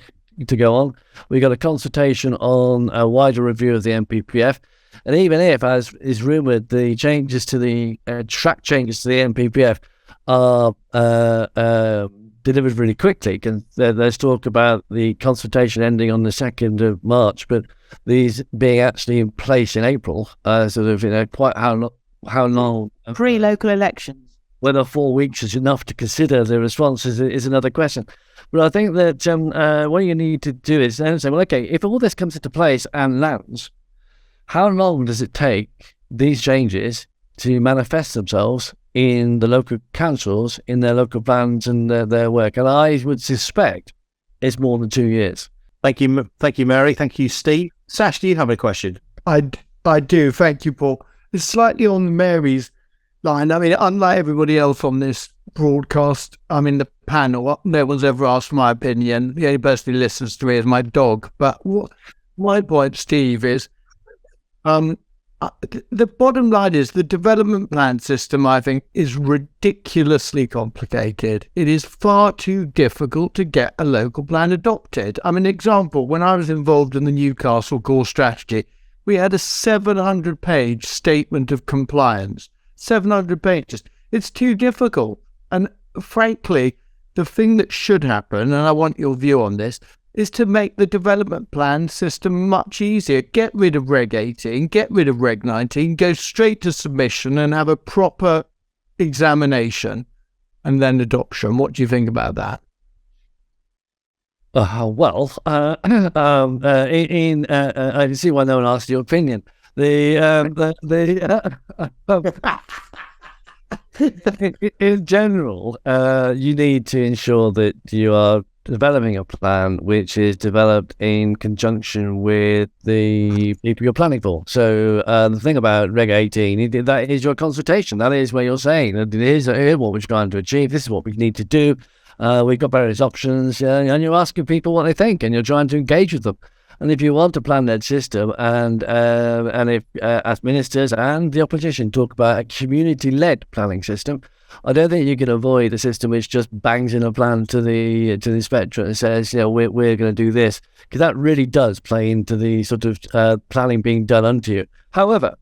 go on. We got a consultation on a wider review of the MPPF, and even if, as is rumoured, the changes to the track changes to the MPPF are delivered really quickly, because there's talk about the consultation ending on the 2nd of March, but these being actually in place in April, quite how long pre-local elections. Whether 4 weeks is enough to consider the response is another question. But I think that what you need to do is then say, well, okay, if all this comes into place and lands, how long does it take these changes to manifest themselves in the local councils, in their local plans and their work. And I would suspect it's more than 2 years. Thank you, Mary. Thank you, Steve. Sash, do you have a question? I do. Thank you, Paul. It's slightly on Mary's line. I mean, unlike everybody else on this broadcast, I'm in the panel. No one's ever asked my opinion. The only person who listens to me is my dog. But what my point, Steve, is the bottom line is the development plan system, I think, is ridiculously complicated. It is far too difficult to get a local plan adopted. I mean, example, when I was involved in the Newcastle core strategy, we had a 700-page statement of compliance. 700 pages. It's too difficult. And frankly, the thing that should happen, and I want your view on this, is to make the development plan system much easier. Get rid of Reg 18, get rid of Reg 19, go straight to submission and have a proper examination and then adoption. What do you think about that? I can see why no one asked your opinion. In general, you need to ensure that you are developing a plan which is developed in conjunction with the people you're planning for. So the thing about Reg 18, that is your consultation. That is where you're saying, here's what we're trying to achieve, this is what we need to do. We've got various options, and you're asking people what they think, and you're trying to engage with them. And if you want a plan-led system, and if as ministers and the opposition talk about a community-led planning system, I don't think you can avoid a system which just bangs in a plan to the inspectorate and says, we're going to do this, because that really does play into the sort of planning being done unto you. However,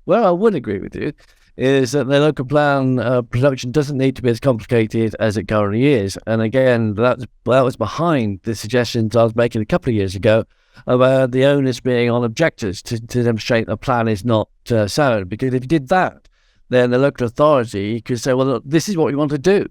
where I would agree with you is that the local plan production doesn't need to be as complicated as it currently is. And again, that was behind the suggestions I was making a couple of years ago about the onus being on objectors to demonstrate the plan is not sound. Because if you did that, then the local authority could say, well, look, this is what we want to do,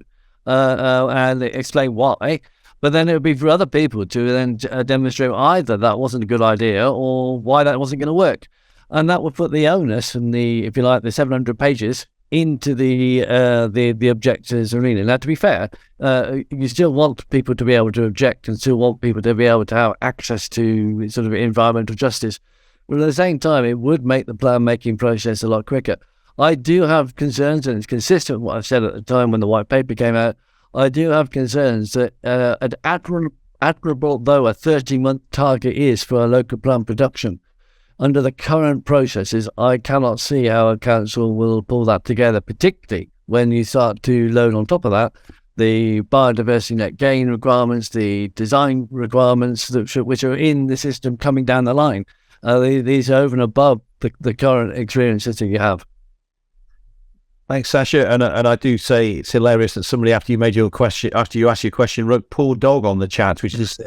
and explain why. But then it would be for other people to then demonstrate either that wasn't a good idea or why that wasn't going to work. And that would put the onus and the 700 pages into the objectors arena. Now, to be fair, you still want people to be able to object and still want people to be able to have access to sort of environmental justice. But at the same time, it would make the plan-making process a lot quicker. I do have concerns, and it's consistent with what I said at the time when the white paper came out. I do have concerns that admirable though a 30-month target is for a local plan production, under the current processes, I cannot see how a council will pull that together, particularly when you start to load on top of that the biodiversity net gain requirements, the design requirements which are in the system coming down the line. These are over and above the current experiences that you have. Thanks, Sasha. And I do say it's hilarious that somebody, after you asked your question, wrote "poor dog" on the chat, which is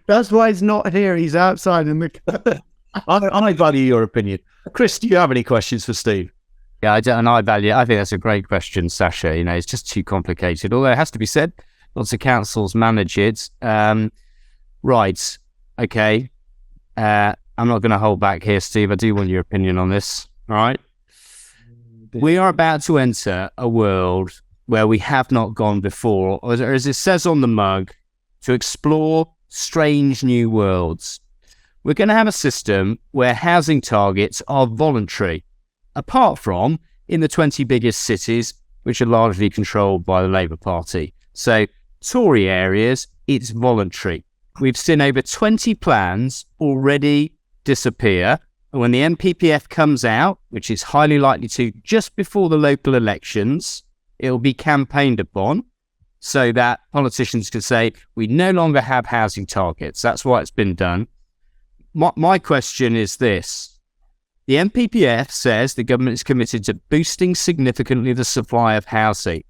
that's why he's not here. He's outside in the. I value your opinion, Chris. Do you have any questions for Steve? Yeah, I think that's a great question, Sasha. It's just too complicated. Although it has to be said, lots of councils manage it. Right. Okay. I'm not going to hold back here, Steve. I do want your opinion on this. All right. We are about to enter a world where we have not gone before, or as it says on the mug, to explore strange new worlds. We're going to have a system where housing targets are voluntary, apart from in the 20 biggest cities, which are largely controlled by the Labour Party. So Tory areas, it's voluntary. We've seen over 20 plans already disappear. And when the NPPF comes out, which is highly likely to just before the local elections, it will be campaigned upon so that politicians can say, we no longer have housing targets. That's why it's been done. My question is this. The NPPF says the government is committed to boosting significantly the supply of housing.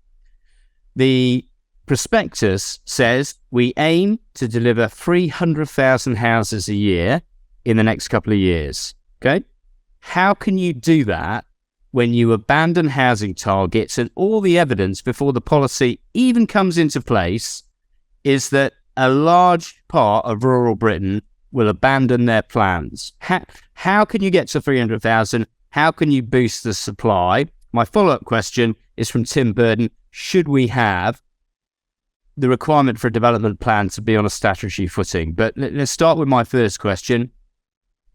The prospectus says we aim to deliver 300,000 houses a year in the next couple of years. Okay? How can you do that when you abandon housing targets and all the evidence before the policy even comes into place is that a large part of rural Britain will abandon their plans? How can you get to 300,000 How can you boost the supply? My follow-up question is from Tim Burton. Should we have the requirement for a development plan to be on a statutory footing? But let's start with my first question,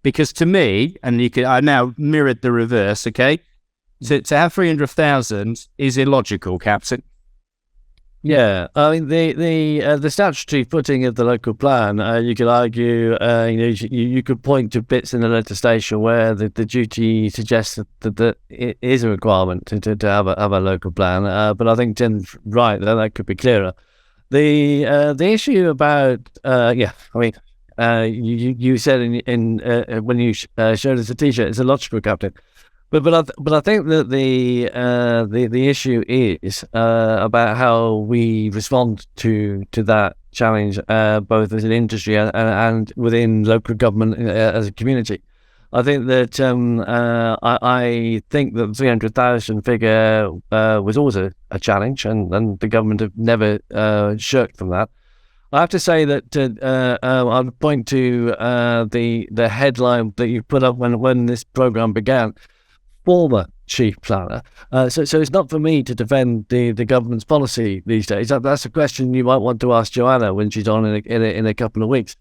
because to me, and I now mirrored the reverse, okay? To have 300,000 is illogical, Captain. Yeah, I mean the statutory footing of the local plan. You could argue, you could point to bits in the legislation where the duty suggests that it is a requirement to have a local plan. But I think Tim's right, that could be clearer. The issue about you said in when you showed us the T-shirt, it's a logical, Captain. But I think that the issue is about how we respond to that challenge, both as an industry and within local government as a community. I think that I think that the 300,000 figure was always a challenge, and the government have never shirked from that. I have to say that I'll point to the headline that you put up when this program began. Former chief planner. So it's not for me to defend the government's policy these days. That's a question you might want to ask Joanna when she's on in a couple of weeks.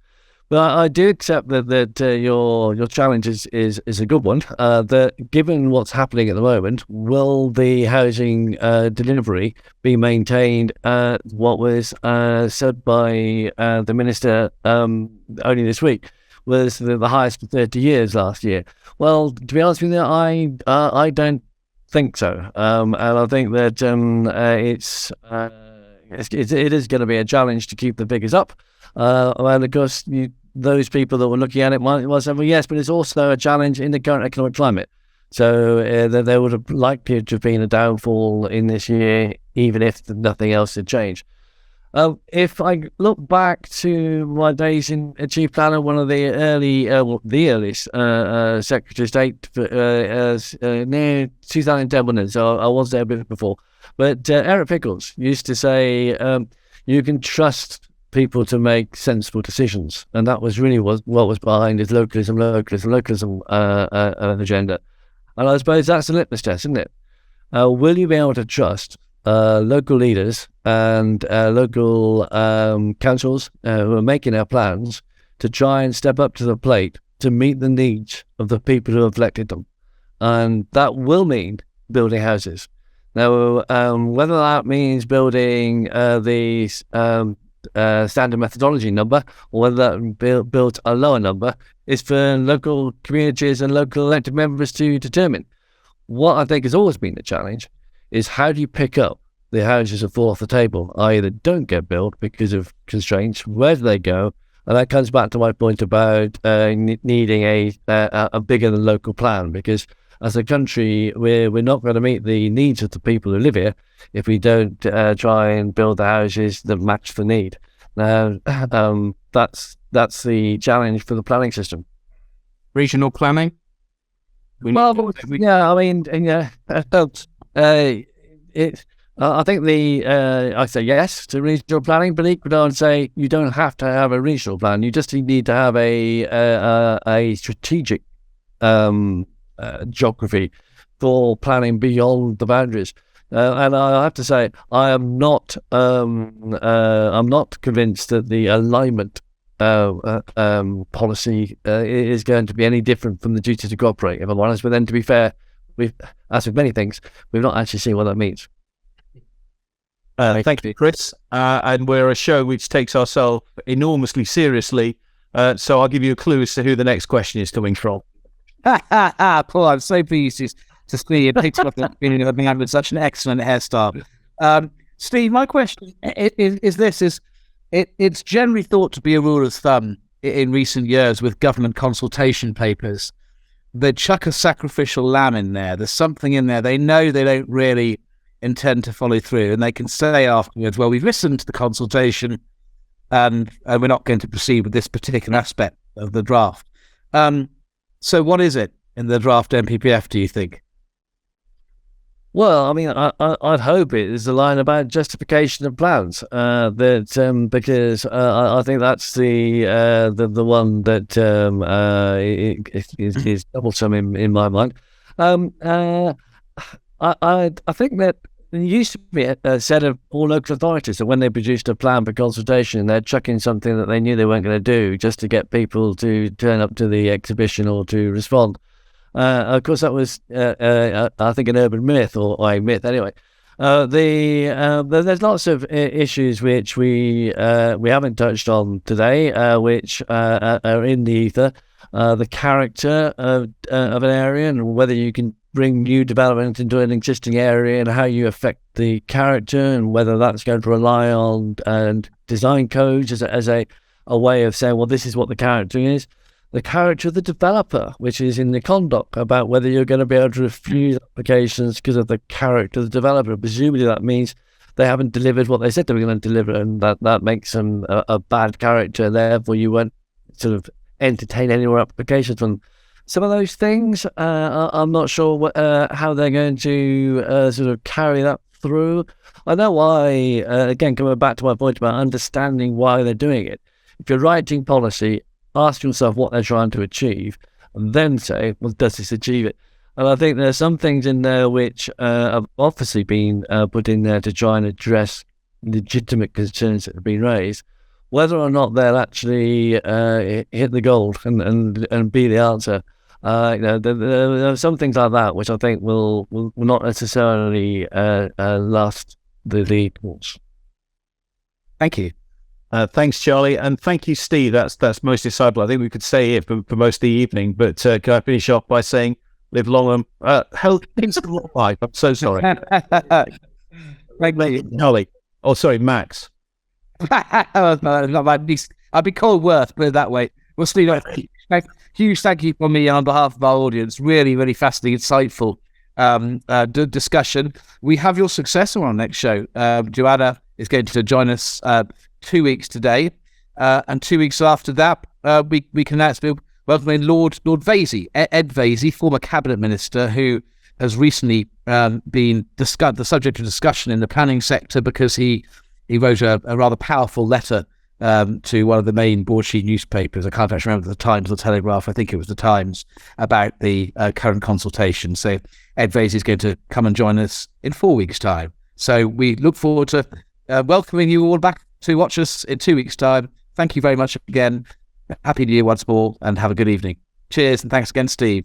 But I do accept that your challenge is a good one. That given what's happening at the moment, will the housing delivery be maintained? What was said by the minister only this week was the highest for 30 years last year. Well, to be honest with you, I don't think so. And I think that it is going to be a challenge to keep the figures up. And of course, those people that were looking at it might say, well, yes, but it's also a challenge in the current economic climate. So there would have likely to have been a downfall in this year, even if nothing else had changed. If I look back to my days in Chief Planner, one of the earliest Secretary of State near 2010, wasn't it? So I was there a bit before. But Eric Pickles used to say, you can trust people to make sensible decisions. And that was really what was behind his localism agenda. And I suppose that's a litmus test, isn't it? Will you be able to trust local leaders and local councils who are making our plans to try and step up to the plate to meet the needs of the people who have elected them? And that will mean building houses. Now, whether that means building the standard methodology number, or whether that builds a lower number, is for local communities and local elected members to determine. What I think has always been the challenge is how do you pick up the houses that fall off the table, i.e. that don't get built because of constraints? Where do they go? And that comes back to my point about needing a bigger than local plan, because as a country, we're not going to meet the needs of the people who live here if we don't try and build the houses that match the need. Now, that's the challenge for the planning system. Regional planning? I think I say yes to regional planning, but equally I would say you don't have to have a regional plan. You just need to have a strategic geography for planning beyond the boundaries. And I have to say, I'm not convinced that the alignment policy is going to be any different from the duty to cooperate, if I'm honest. But then, to be fair, as with many things, we've not actually seen what that means. Thank you, Chris. And we're a show which takes ourselves enormously seriously. So I'll give you a clue as to who the next question is coming from. Paul, I'm so pleased to see you picked up the feeling of being with such an excellent hairstyle. Steve, my question is this: it's generally thought to be a rule of thumb in recent years with government consultation papers. They chuck a sacrificial lamb in there. There's something in there. They know they don't really intend to follow through, and they can say afterwards, well, we've listened to the consultation and we're not going to proceed with this particular aspect of the draft. So what is it in the draft NPPF, do you think? Well, I mean, I'd hope it is a line about justification of plans. Because I think that's the one that is troublesome in my mind. I think that there used to be a set of all local authorities that when they produced a plan for consultation, they'd chuck in something that they knew they weren't going to do just to get people to turn up to the exhibition or to respond. Of course, that was, I think, an urban myth, or a myth anyway. There's lots of issues which we haven't touched on today, which are in the ether. The character of an area and whether you can bring new development into an existing area and how you affect the character and whether that's going to rely on design codes as a way of saying, well, this is what the character is. The character of the developer, which is in the conduct about whether you're going to be able to refuse applications because of the character of the developer. Presumably that means they haven't delivered what they said they were going to deliver, and that makes them a bad character. Therefore, you won't sort of entertain any more applications from some of those things. I'm not sure how they're going to sort of carry that through. I know why, again, coming back to my point about understanding why they're doing it. If you're writing policy, ask yourself what they're trying to achieve, and then say, well, does this achieve it? And I think there are some things in there which have obviously been put in there to try and address legitimate concerns that have been raised. Whether or not they'll actually hit the gold and be the answer, there are some things like that which I think will not necessarily last the course. Thank you. Thanks, Charlie, and thank you, Steve. That's most insightful. I think we could say it for most of the evening, but can I finish off by saying, live long and health, peace, and life. I'm so sorry. Charlie. Oh, sorry, Max. I'd be called worth, put it that way. Well, Steve, huge thank you from me on behalf of our audience. Really, really fascinating, insightful discussion. We have your successor on our next show. Joanna is going to join us 2 weeks today, and 2 weeks after that, we can announce welcoming Lord Vasey, Ed Vasey, former cabinet minister, who has recently been the subject of discussion in the planning sector because he wrote a rather powerful letter to one of the main broadsheet newspapers. I can't actually remember the Times or Telegraph. I think it was the Times, about the current consultation. So Ed Vasey is going to come and join us in 4 weeks' time. So we look forward to welcoming you all back to watch us in 2 weeks' time. Thank you very much again. Happy New Year once more, and have a good evening. Cheers, and thanks again, Steve.